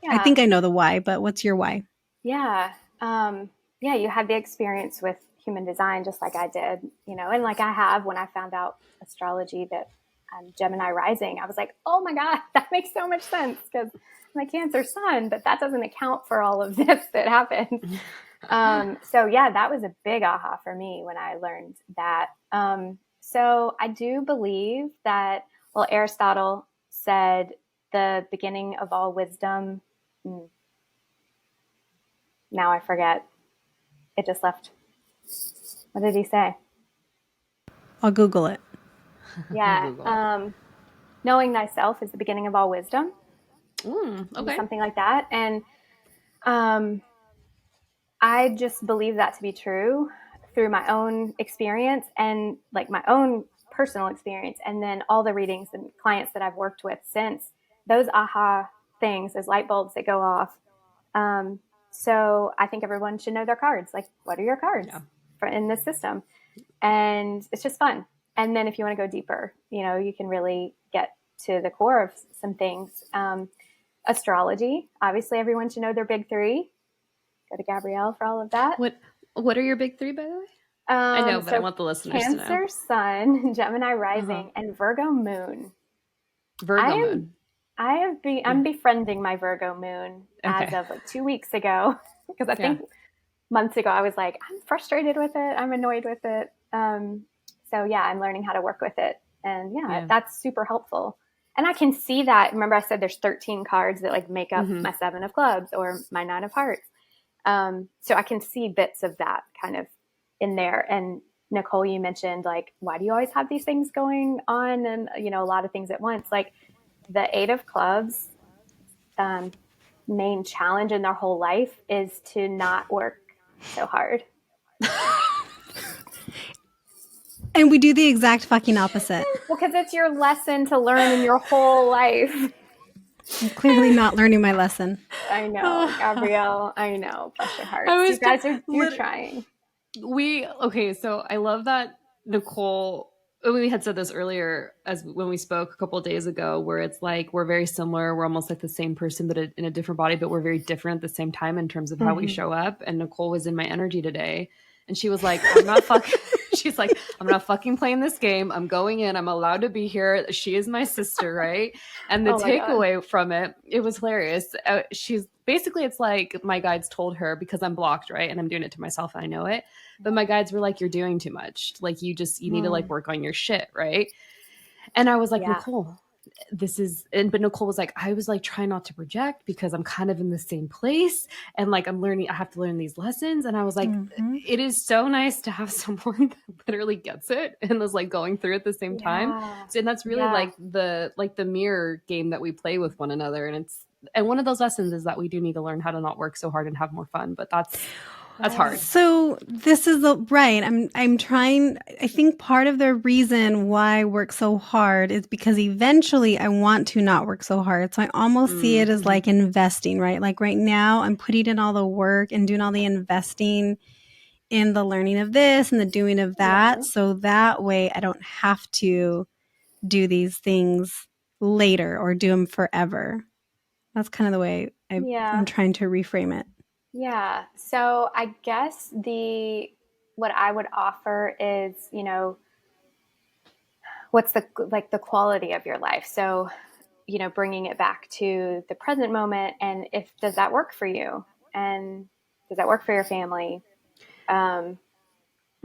I Yeah. think I know the why, but what's your why? Yeah. Yeah, you had the experience with human design just like I did, and like I have when I found out astrology that I'm Gemini rising. I was like, oh my God, that makes so much sense because my Cancer sun, but that doesn't account for all of this that happens. So yeah, that was a big aha for me when I learned that. So I do believe that, well, Aristotle said the beginning of all wisdom. Now I forget. It just left. What did he say? I'll Google it. Yeah. Google. Knowing thyself is the beginning of all wisdom. Okay. Something like that. And um, I just believe that to be true through my own experience and like my own personal experience. And then all the readings and clients that I've worked with since, those aha things, those light bulbs that go off. So I think everyone should know their cards. Like, what are your cards in this system? And it's just fun. And then if you want to go deeper, you can really get to the core of some things. Astrology, obviously everyone should know their big 3. Go to Gabrielle for all of that. What are your big 3, by the way? I know, but I want the listeners to know. Cancer sun, Gemini rising, and Virgo moon. Virgo moon. I'm befriending my Virgo moon as of like 2 weeks ago because I think months ago I was like, I'm frustrated with it, I'm annoyed with it. So yeah, I'm learning how to work with it, and that's super helpful. And I can see that. Remember, I said there's 13 cards that like make up my 7 of clubs or my 9 of hearts. So I can see bits of that kind of in there. And Nicole, you mentioned like, why do you always have these things going on? And, a lot of things at once, like the 8 of clubs, main challenge in their whole life is to not work so hard. And we do the exact fucking opposite. Well, because it's your lesson to learn in your whole life. I'm clearly not learning my lesson. I know, Gabrielle. I know. Bless your heart. You guys you're trying. So I love that Nicole, we had said this earlier as when we spoke a couple of days ago, where it's like we're very similar, we're almost like the same person but in a different body, but we're very different at the same time in terms of how we show up. And Nicole was in my energy today and she was like, she's like, I'm not fucking playing this game. I'm going in. I'm allowed to be here. She is my sister, right? And the takeaway from it was hilarious. She's basically, it's like my guides told her, because I'm blocked, right? And I'm doing it to myself and I know it. But my guides were like, you're doing too much. Like you need to like work on your shit, right? And I was like, Nicole, but Nicole was like, I was like trying not to project because I'm kind of in the same place and like I have to learn these lessons. And I was like, it is so nice to have someone that literally gets it and is like going through at the same time. So, and that's really like the mirror game that we play with one another. And one of those lessons is that we do need to learn how to not work so hard and have more fun, but that's hard. So this is right. I'm trying. I think part of the reason why I work so hard is because eventually I want to not work so hard. So I almost see it as like investing, right? Like right now I'm putting in all the work and doing all the investing in the learning of this and the doing of that. So that way I don't have to do these things later or do them forever. That's kind of the way I'm trying to reframe it. Yeah. So I guess what I would offer is, what's the quality of your life? So, bringing it back to the present moment, and does that work for you? And does that work for your family? And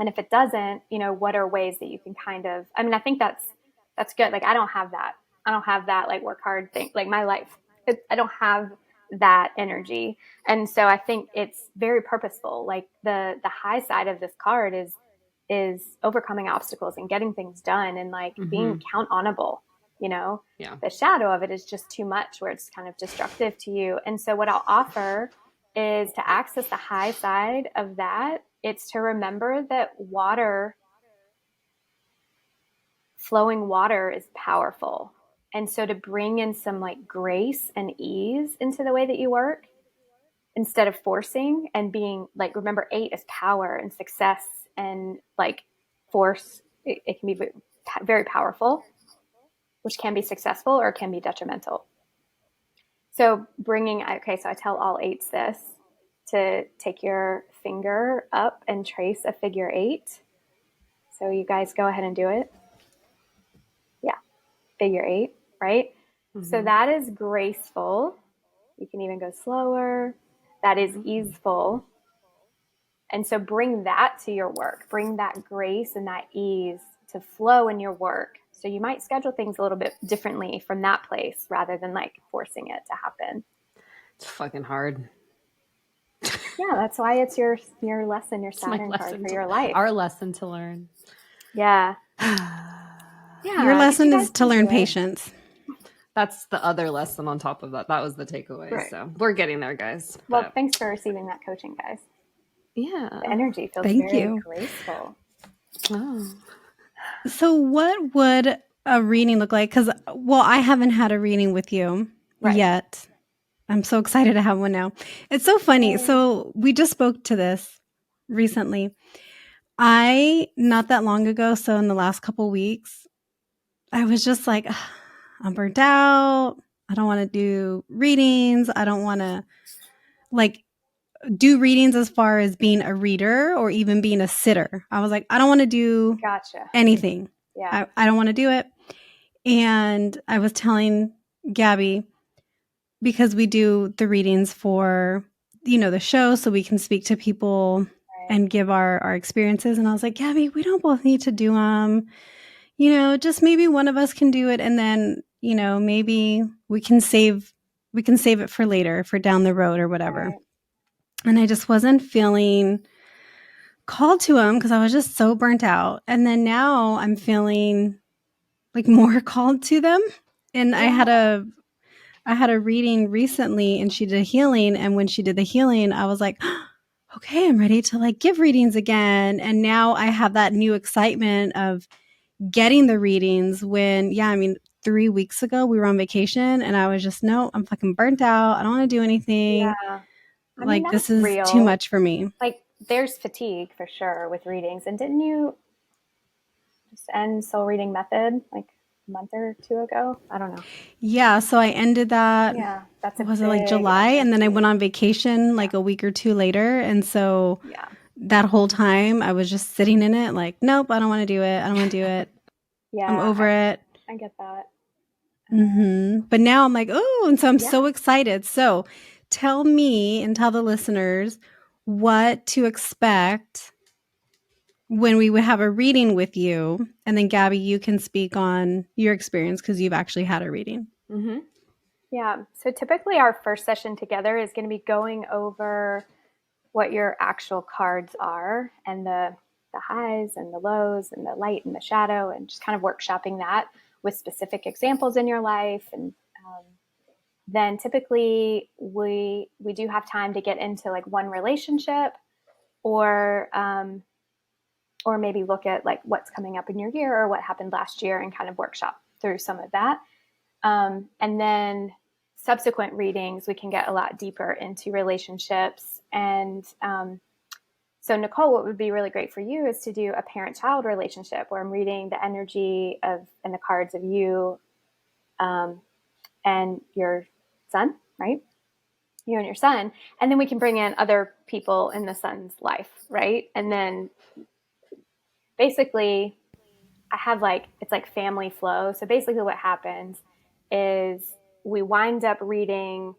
if it doesn't, what are ways that you can kind of, I think that's good. Like, I don't have that. Like work hard thing, like my life. I don't have that energy. And so I think it's very purposeful. Like the high side of this card is overcoming obstacles and getting things done and like being count onable, Yeah. The shadow of it is just too much where it's kind of destructive to you. And so what I'll offer is to access the high side of that. It's to remember that flowing water is powerful. And so to bring in some like grace and ease into the way that you work instead of forcing and being like, remember 8 is power and success and like force. It can be very powerful, which can be successful or it can be detrimental. So so I tell all 8s this, to take your finger up and trace a figure 8. So you guys go ahead and do it. Yeah, figure 8, right? So that is graceful. You can even go slower. That is easeful. And so bring that to your work. Bring that grace and that ease to flow in your work. So you might schedule things a little bit differently from that place rather than like forcing it to happen. It's fucking hard. Yeah, that's why it's your lesson, your Saturn card for your life. Our lesson to learn. Yeah. Yeah. Your lesson is to learn patience. That's the other lesson on top of that. That was the takeaway. Right. So we're getting there, guys. Well, thanks for receiving that coaching, guys. Yeah. The energy feels very graceful. Oh. So what would a reading look like? Because, I haven't had a reading with you yet. I'm so excited to have one now. It's so funny. So we just spoke to this recently. Not that long ago, so in the last couple weeks, I was just like, I'm burnt out. I don't want to do readings. I don't want to do readings as far as being a reader or even being a sitter. I was like, I don't want to do anything. Yeah. I don't want to do it. And I was telling Gabby, because we do the readings for, the show, so we can speak to people and give our experiences. And I was like, Gabby, we don't both need to do them. Just maybe one of us can do it. And then, maybe we can save it for later, for down the road or whatever. Right. And I just wasn't feeling called to them because I was just so burnt out. And then now I'm feeling like more called to them. And I had a reading recently and she did a healing. And when she did the healing, I was like, okay, I'm ready to like give readings again. And now I have that new excitement of getting the readings when, 3 weeks ago we were on vacation and I was just, no, I'm fucking burnt out. I don't want to do anything. Yeah. This is real. Too much for me. Like there's fatigue for sure with readings. And didn't you just end Soul Reading Method like a month or 2 ago? I don't know. Yeah. So I ended that. Yeah. Was it like July? And then I went on vacation like a week or 2 later. And so that whole time I was just sitting in it like, nope, I don't want to do it. I don't want to do it. I'm over it. I get that. But now I'm like, oh, and so I'm so excited. So tell me and tell the listeners what to expect when we would have a reading with you. And then Gabby, you can speak on your experience because you've actually had a reading. Mm-hmm. Yeah. So typically our first session together is going to be going over what your actual cards are and the highs and the lows and the light and the shadow, and just kind of workshopping that with specific examples in your life. And then typically we do have time to get into like one relationship or maybe look at like what's coming up in your year or what happened last year and kind of workshop through some of that. And then subsequent readings, we can get a lot deeper into relationships. And so Nicole, what would be really great for you is to do a parent-child relationship where I'm reading the energy of and the cards of you and your son, right? You and your son. And then we can bring in other people in the son's life, right? And then basically I have it's like family flow. So basically what happens is we wind up reading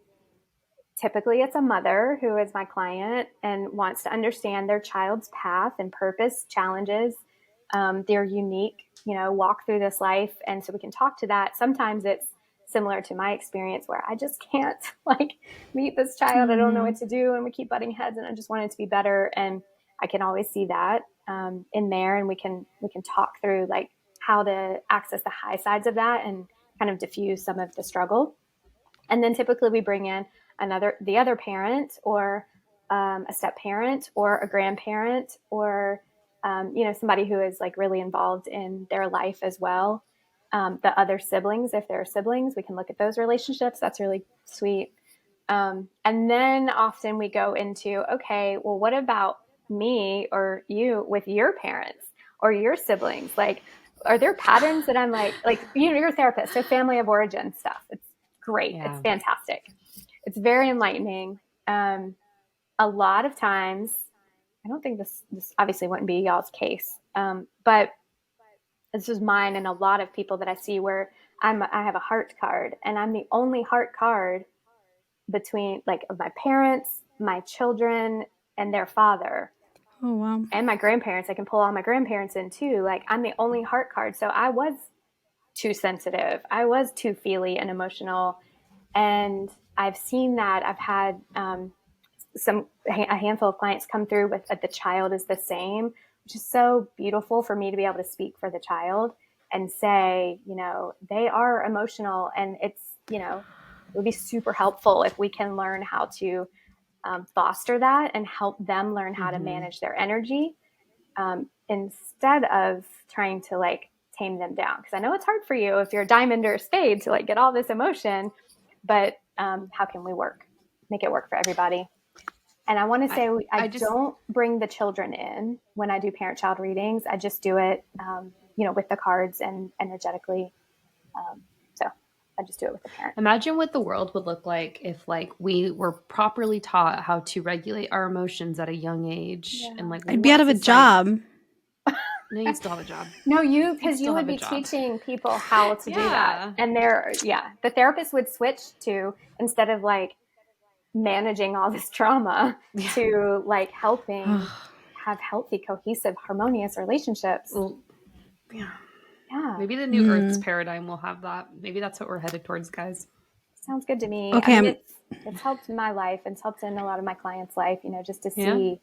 Typically, it's a mother who is my client and wants to understand their child's path and purpose, challenges, their unique, walk through this life. And so we can talk to that. Sometimes it's similar to my experience where I just can't meet this child. I don't know what to do. And we keep butting heads and I just want it to be better. And I can always see that in there. And we can talk through like how to access the high sides of that and kind of diffuse some of the struggle. And then typically we bring in the other parent or a step parent or a grandparent or, somebody who is like really involved in their life as well. The other siblings, if there are siblings, we can look at those relationships. That's really sweet. And then often we go into, okay, well, what about me or you with your parents or your siblings? Like, are there patterns that I'm like, you're a therapist, so family of origin stuff. It's great. Yeah. It's fantastic. It's very enlightening. A lot of times, I don't think this obviously wouldn't be y'all's case, but this is mine and a lot of people that I see where I have a heart card and I'm the only heart card between of my parents, my children, and their father. Oh, wow. And my grandparents. I can pull all my grandparents in too. Like I'm the only heart card. So I was too sensitive. I was too feely and emotional. And I've seen that. I've had a handful of clients come through with the child is the same, which is so beautiful for me to be able to speak for the child and say, they are emotional and it's, it would be super helpful if we can learn how to foster that and help them learn how to manage their energy instead of trying to tame them down. Because I know it's hard for you if you're a diamond or a spade to get all this emotion, but how can we make it work for everybody? And I want to say I don't bring the children in when I do parent-child readings. I just do it, with the cards and energetically. So I just do it with the parent. Imagine what the world would look like if we were properly taught how to regulate our emotions at a young age. Yeah. And I'd be out of a job. No, you still have a job. No, because you would be teaching people how to do that. And the therapist would switch to, instead of managing all this trauma, to helping have healthy, cohesive, harmonious relationships. Well, yeah. Maybe the new Earth's paradigm will have that. Maybe that's what we're headed towards, guys. Sounds good to me. Okay, I mean, it's helped my life. It's helped in a lot of my clients' life, just to see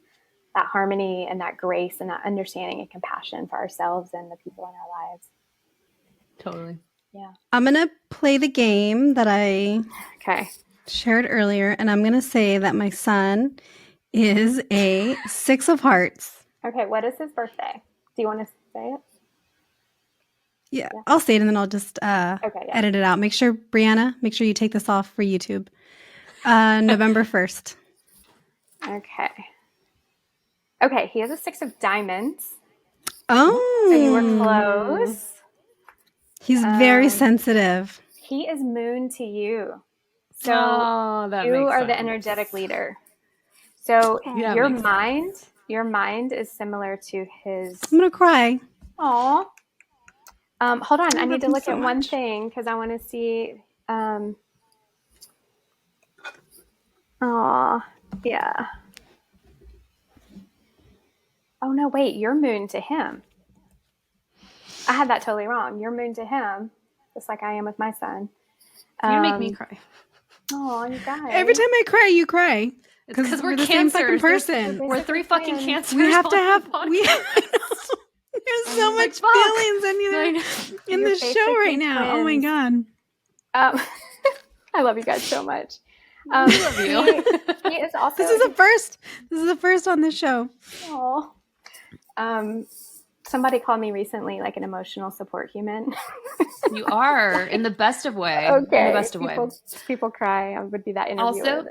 that harmony and that grace and that understanding and compassion for ourselves and the people in our lives. Totally. Yeah. I'm going to play the game that I shared earlier, and I'm going to say that my son is a 6 of Hearts. Okay, what is his birthday? Do you want to say it? Yeah, I'll say it and then I'll just edit it out. Brianna, make sure you take this off for YouTube. November 1st. Okay, he has a 6 of diamonds. Oh. So you were close. He's very sensitive. He is moon to you. So you are the energetic leader. So your mind is similar to his. I'm going to cry. Aw. Hold on. I need to look at one thing because I want to see. Yeah. Oh, no, wait. You're moon to him. I had that totally wrong. You're moon to him, just like I am with my son. You make me cry. Oh, you guys. Every time I cry, you cry. Because we're the same fucking person. We're 3 fucking cancers. We have to have. There's so much feelings in this show right now. Oh my god. I love you guys so much. I love you. He is also. This is a first. This is the first on this show. Oh. Somebody called me recently an emotional support human. You are, in the best of way. Okay. In the best of way. People cry. I would be that interviewer. Also,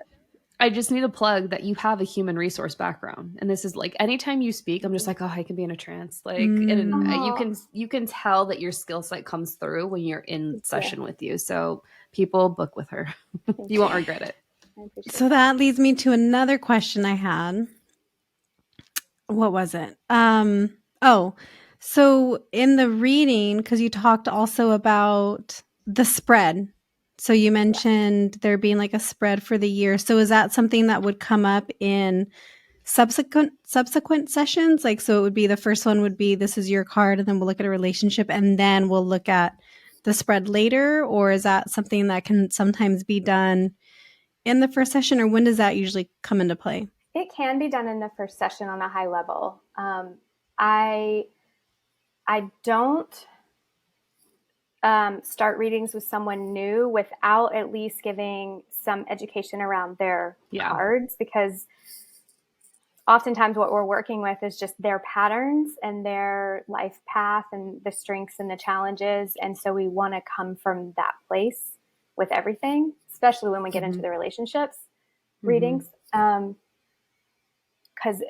I just need a plug that you have a human resource background. And this is anytime you speak, I'm just I can be in a trance. And you can tell that your skill set comes through when you're in session with you. So people book with her. You won't regret it. So that leads me to another question I had. What was it? So in the reading, because you talked also about the spread. So you mentioned there being like a spread for the year. So is that something that would come up in subsequent sessions? Like, so it would be the first one would be this is your card, and then we'll look at a relationship, and then we'll look at the spread later? Or is that something that can sometimes be done in the first session, or when does that usually come into play? It can be done in the first session on a high level. I don't start readings with someone new without at least giving some education around their cards, because oftentimes what we're working with is just their patterns and their life path and the strengths and the challenges. And so we want to come from that place with everything, especially when we get into the relationships readings. Because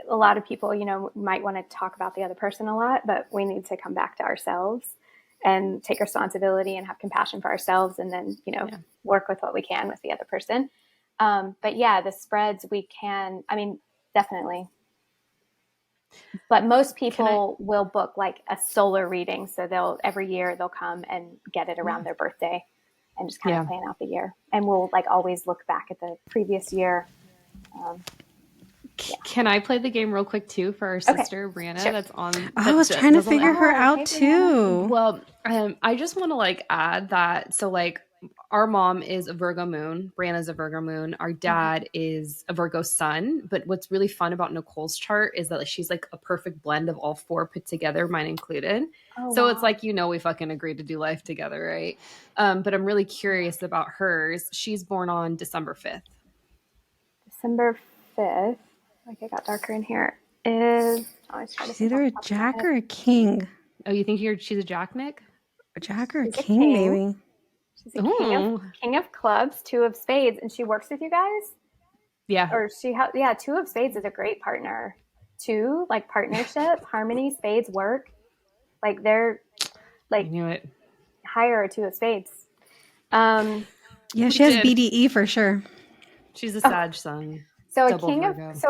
a lot of people, might want to talk about the other person a lot, but we need to come back to ourselves and take responsibility and have compassion for ourselves, and then, work with what we can with the other person. But yeah, the spreads we can, definitely. But most people will book like a solar reading. So every year they'll come and get it around their birthday and just kind of plan out the year. And we'll like always look back at the previous year. Can I play the game real quick too for our sister Brianna? Sure. That's on. I was trying to figure her out too. Well, I just want to add that. So our mom is a Virgo moon. Brianna's a Virgo moon. Our dad is a Virgo sun. But what's really fun about Nicole's chart is that she's like a perfect blend of all four put together, mine included. So it's like, we fucking agreed to do life together, right? But I'm really curious about hers. She's born on December 5th. December 5th. Like it got darker in here. Is she's either a Jack or a King. Oh, you think she's a Jack, Nick? A Jack or a King, maybe. She's a king of clubs, 2 of spades, and she works with you guys? Yeah. Or 2 of spades is a great partner. 2, like partnership, harmony, spades, work. Like they're like I knew it. Hire a 2 of spades. Yeah, she has BDE for sure. She's a Sag sun. So a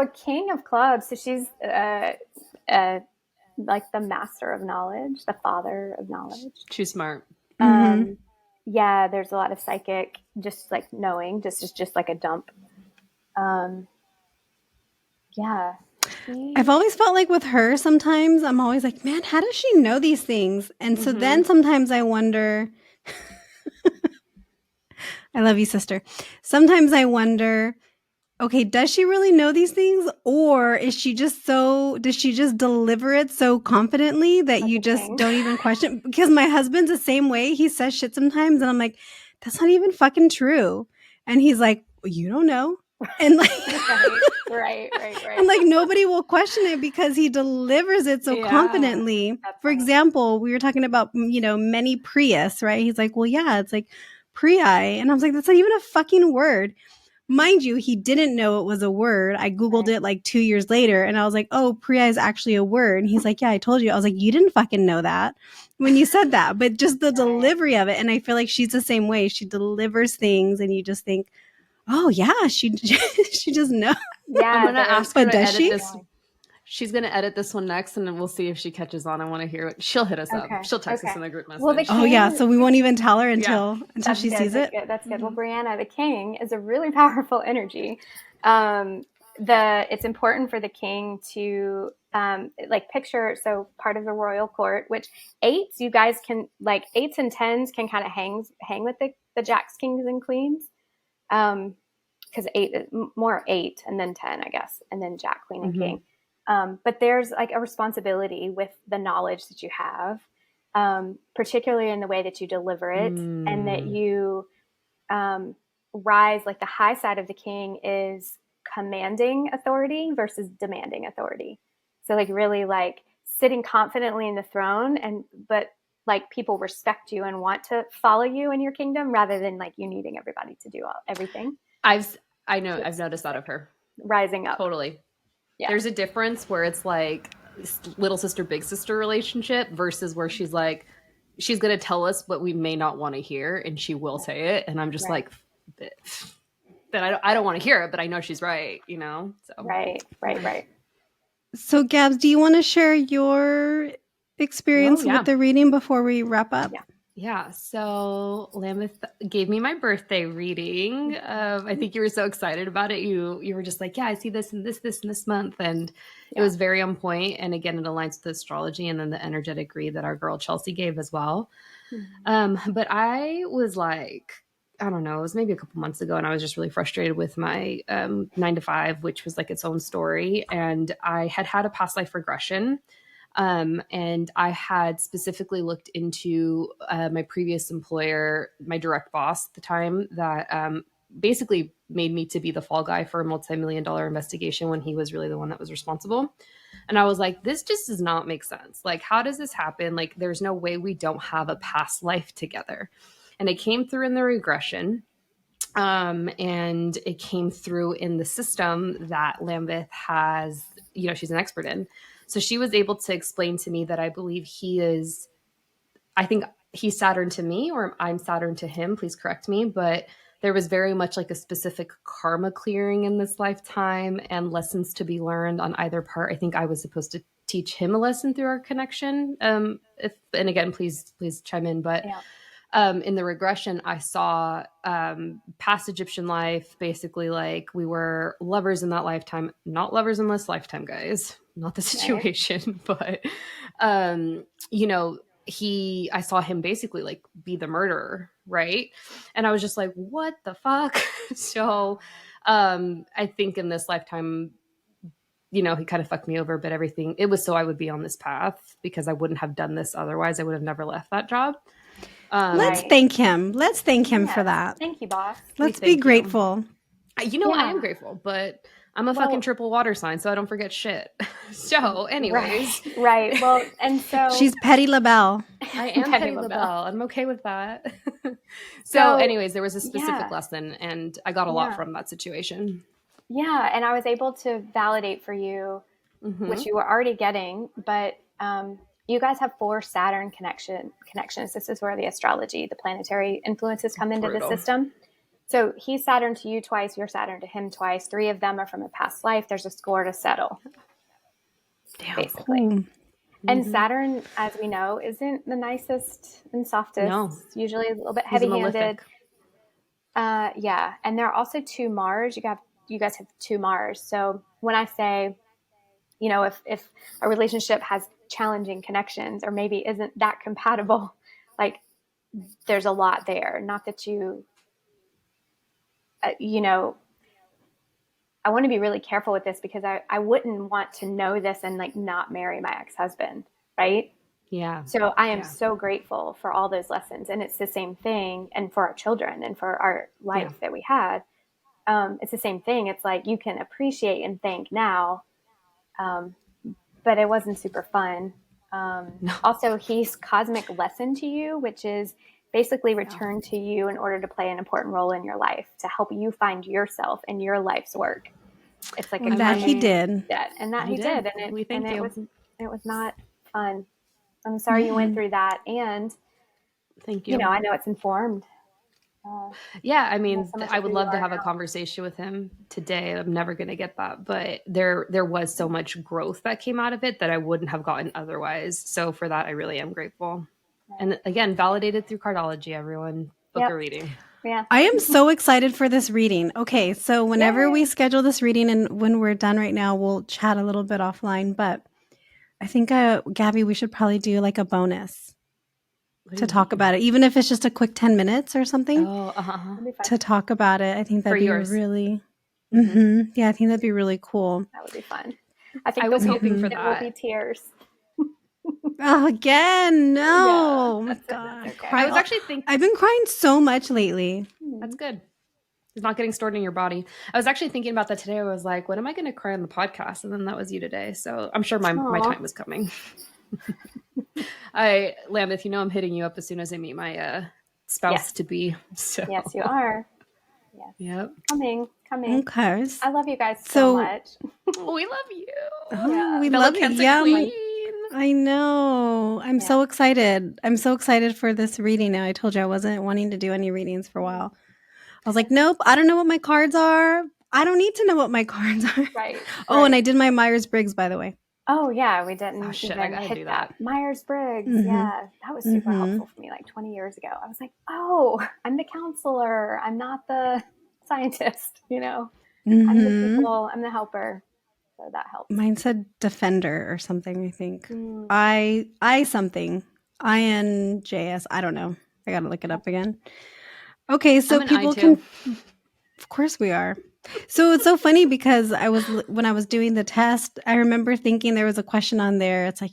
king of clubs. So she's like the master of knowledge, the father of knowledge. She's smart. Yeah, there's a lot of psychic, just like knowing, just like a dump. Yeah. I've always felt like with her, sometimes I'm always like, man, how does she know these things? And so then sometimes I wonder, I love you, sister. Sometimes I wonder, okay, does she really know these things? Or does she just deliver it so confidently that you just don't even question? Because my husband's the same way. He says shit sometimes and I'm like, that's not even fucking true. And he's like, well, you don't know. And like, right. And like nobody will question it because he delivers it so confidently. For example, we were talking about, many Prius, right? He's like, well, yeah, it's like Prii. And I was like, that's not even a fucking word. Mind you, he didn't know it was a word. I Googled it like 2 years later and I was like, oh, Priya is actually a word. And he's like, yeah, I told you. I was like, you didn't fucking know that when you said that, but just the delivery of it. And I feel like she's the same way. She delivers things and you just think, oh yeah, she just knows. Yeah. I'm going to ask her to edit she? this. She's going to edit this one next and then we'll see if she catches on. I want to hear it. She'll hit us up. She'll text us in the group message. Well, so we won't even tell her until she sees it. That's good. Well, Brianna, the king is a really powerful energy. It's important for the king to picture, so part of the royal court, which 8s, you guys can, like 8s and 10s can kind of hang with the jacks, kings, and queens. Because 8 is more 8 and then 10, I guess, and then jack, queen, and king. But there's like a responsibility with the knowledge that you have, particularly in the way that you deliver it, and that you rise. Like the high side of the king is commanding authority versus demanding authority. So like really like sitting confidently in the throne, but like people respect you and want to follow you in your kingdom rather than like you needing everybody to do everything. I've noticed that of her. Rising up. Totally. Yeah. There's a difference where it's like little sister, big sister relationship versus where she's like, she's going to tell us what we may not want to hear and she will say it. And I'm just like, but I don't want to hear it, but I know she's right, So. Right. So Gabs, do you want to share your experience with the reading before we wrap up? Yeah, so Lambeth gave me my birthday reading. I think you were so excited about it. You were just like, yeah, I see this and this month, and it Yeah. was very on point. And again, it aligns with astrology and then the energetic read that our girl Chelsea gave as well. But I was like, I don't know, it was maybe a couple months ago, and I was just really frustrated with my 9 to 5, which was like its own story. And I had a past life regression. And I had specifically looked into my previous employer, my direct boss at the time, that basically made me to be the fall guy for a multi-million-dollar investigation when he was really the one that was responsible. And I was like, this just does not make sense. Like, how does this happen? Like, there's no way we don't have a past life together. And it came through in the regression. And it came through in the system that Lambeth has, she's an expert in. So she was able to explain to me that I believe I think he's Saturn to me, or I'm Saturn to him. Please correct me. But there was very much like a specific karma clearing in this lifetime and lessons to be learned on either part. I think I was supposed to teach him a lesson through our connection. And again, please chime in. But in the regression, I saw past Egyptian life, basically like we were lovers in that lifetime, not lovers in this lifetime, guys. Not the situation, but I saw him basically like be the murderer, right? And I was just like, what the fuck? So I think in this lifetime, he kind of fucked me over, but everything, it was so I would be on this path because I wouldn't have done this otherwise. I would have never left that job. Let's thank him. Let's thank him for that. Thank you, boss. Let's be grateful. I am grateful, but I'm a fucking triple water sign, so I don't forget shit. So, anyways. Right. Well, and so she's Petty LaBelle. I am Petty LaBelle. I'm okay with that. So, anyways, there was a specific lesson, and I got a lot from that situation. Yeah, and I was able to validate for you, which you were already getting, but you guys have 4 Saturn connections. This is where the astrology, the planetary influences come into the system. So he's Saturn to you twice, you're Saturn to him twice. 3 of them are from a past life. There's a score to settle, basically. Cool. And Saturn, as we know, isn't the nicest and softest. No. It's usually a little bit heavy-handed. And there are also 2 Mars. You guys have 2 Mars. So when I say, if a relationship has challenging connections or maybe isn't that compatible, like there's a lot there. Not that you, I want to be really careful with this because I wouldn't want to know this and like not marry my ex-husband. Right. Yeah. So I am so grateful for all those lessons. And it's the same thing. And for our children and for our life that we had, it's the same thing. It's like you can appreciate and thank now. But it wasn't super fun. Also, he's cosmic lesson to you, which is basically returned to you in order to play an important role in your life to help you find yourself and your life's work. It's like that he did. And that he did. And it was not fun. I'm sorry you went through that. And thank you. I know it's informed. I mean, I would love to have a conversation with him today. I'm never going to get that, but there was so much growth that came out of it that I wouldn't have gotten otherwise. So for that, I really am grateful. Right. And again, validated through Cardology, everyone. Book a reading. Yeah. I am so excited for this reading. Okay, so whenever we schedule this reading and when we're done right now, we'll chat a little bit offline. But I think, Gabby, we should probably do like a bonus to talk about it, even if it's just a quick 10 minutes or something to talk about it. I think that'd be really, I think that'd be really cool. That would be fun. I was hoping for that. It will be tears. Oh, again, no. Oh my God. Okay. I was actually thinking. I've been crying so much lately. That's good. It's not getting stored in your body. I was actually thinking about that today. I was like, when am I going to cry on the podcast? And then that was you today. So I'm sure my time was coming. Lambeth, I'm hitting you up as soon as I meet my spouse to be. So. Yes, you are. Yes. Yep. Coming. Okay. I love you guys so much. We love you. Oh, we love you. Yeah, I know. I'm so excited. I'm so excited for this reading now. I told you I wasn't wanting to do any readings for a while. I was like, nope, I don't know what my cards are. I don't need to know what my cards are. Right. Oh, and I did my Myers-Briggs, by the way. Oh yeah, we didn't Oh shit, I even gotta do hit that. that. Myers-Briggs, Mm-hmm. yeah, that was super Mm-hmm. helpful for me like 20 years ago. I was like, oh, I'm the counselor. I'm not the scientist, I'm the Mm-hmm. people, I'm the helper. So that helps. Mine said defender or something, I think. Mm, I something. INJS. I don't know. I gotta look it yep. up again. Okay, I'm so an I people too. can, of course we are. So it's so funny because when I was doing the test, I remember thinking there was a question on there. It's like,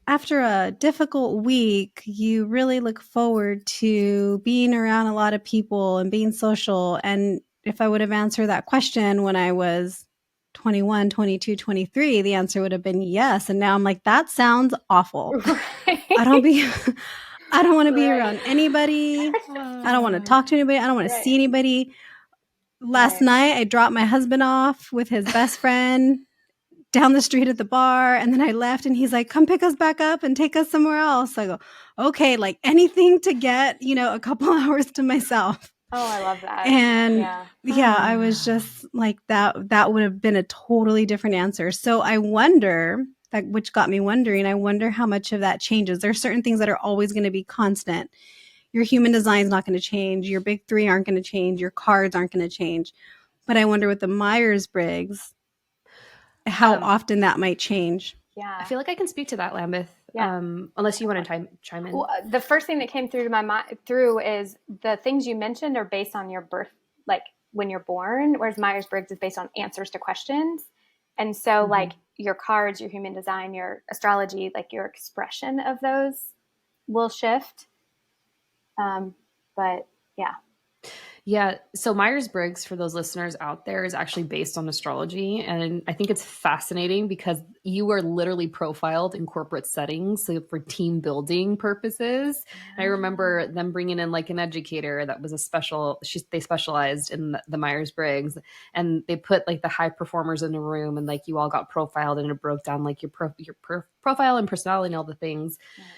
after a difficult week, you really look forward to being around a lot of people and being social. And if I would have answered that question when I was 21, 22, 23, the answer would have been yes. And now I'm like, that sounds awful. I don't Right. be I don't want to be Right. around anybody. I don't want to talk to anybody. I don't want to Right. see anybody. Last Right. night I dropped my husband off with his best friend down the street at the bar, and then I left and he's like, come pick us back up and take us somewhere else. I go, okay, like anything to get, a couple hours to myself. Oh, I love that. And Yeah. yeah, I was just like that would have been a totally different answer. So I wonder that, which got me wondering, I wonder how much of that changes. There are certain things that are always going to be constant. Your human design is not going to change. Your big three aren't going to change. Your cards aren't going to change. But I wonder with the Myers-Briggs, how Um, often that might change. I Yeah. feel like I can speak to that, Lambeth. Yeah. Unless you want to chime in. Well, the first thing that came through to my mind is the things you mentioned are based on your birth, like when you're born, whereas Myers-Briggs is based on answers to questions. And so, like your cards, your human design, your astrology, like your expression of those will shift. But yeah. Yeah. So Myers-Briggs, for those listeners out there, is actually based on astrology. And I think it's fascinating because you are literally profiled in corporate settings. So for team building purposes. And I remember them bringing in like an educator that was they specialized in the Myers-Briggs, and they put like the high performers in a room, and like you all got profiled, and it broke down like your profile and personality and all the things.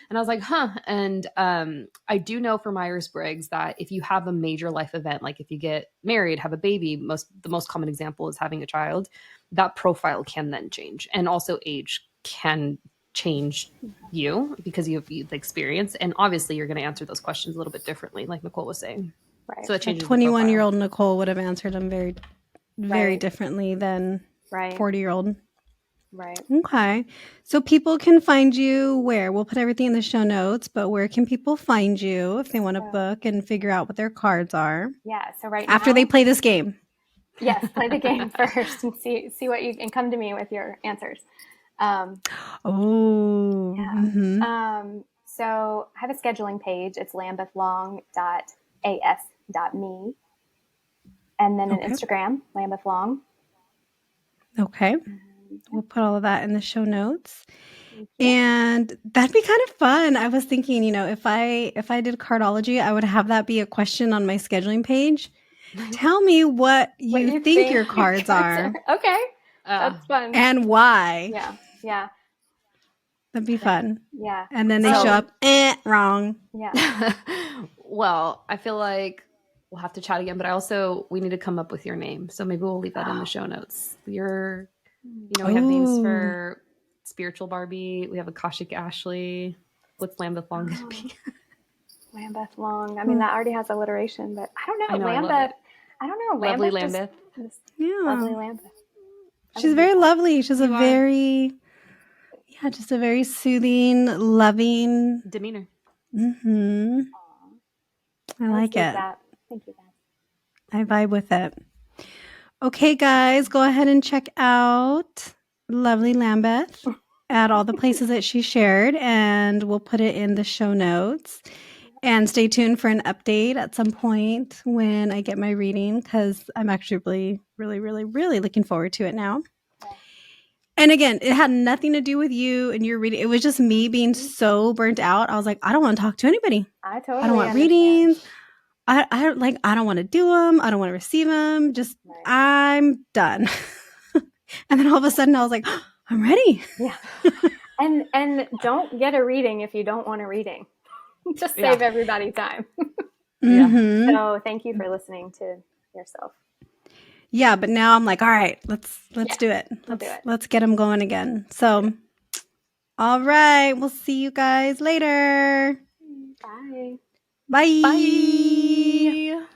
And I was like, huh. And I do know for Myers-Briggs that if you have a major life event, like if you get married, have a baby, the most common example is having a child, that profile can then change. And also age can change you because you have the experience. And obviously you're going to answer those questions a little bit differently, like Nicole was saying. Right. So that A changes the profile. 21-year-old Nicole would have answered them very, very Right. differently than Right. 40-year-old. Right. Okay. So people can find you where? We'll put everything in the show notes, but where can people find you if they want to So, book and figure out what their cards are yeah. So right after now, they play this game? yes, play the game first and see what and come to me with your answers. Um, Oh. yeah. Mm-hmm. So I have a scheduling page. It's lambethlong.as.me, and then an Okay. Instagram, Lambeth Long. Okay. We'll put all of that in the show notes. Thank you. And that'd be kind of fun. I was thinking, if I did cardology, I would have that be a question on my scheduling page. Tell me what you think your cards are Okay. That's fun. and why. Yeah. Yeah. That'd be fun. Yeah. And then they show up, wrong. Yeah. Well, I feel like we'll have to chat again, but we need to come up with your name. So maybe we'll leave that in the show notes. We have names for Spiritual Barbie. We have Akashic Ashley. What's Lambeth Long going to be? Lambeth Long. I mean, that already has alliteration, but I don't know. I know, Lambeth. I don't know. Lovely Lambeth. Lambeth. Yeah. Lovely Lambeth. She's very lovely. She's just a very soothing, loving demeanor. Mm-hmm. I like it. That. Thank you, guys. I vibe with it. Okay, guys, go ahead and check out Lovely Lambeth at all the places that she shared, and we'll put it in the show notes. And stay tuned for an update at some point when I get my reading, because I'm actually really, really, really, really looking forward to it now. And again, it had nothing to do with you and your reading. It was just me being so burnt out. I was like, I don't want to talk to anybody. I totally I don't want readings. I don't want to do them. I don't want to receive them. Just, I'm done. And then all of a sudden I was like, oh, I'm ready. Yeah. And don't get a reading if you don't want a reading. Just save everybody time. Mm-hmm. So thank you for listening to yourself. Yeah, but now I'm like, all right, let's do it. We'll do it. Let's get them going again. So, all right, we'll see you guys later. Bye. Bye. Bye.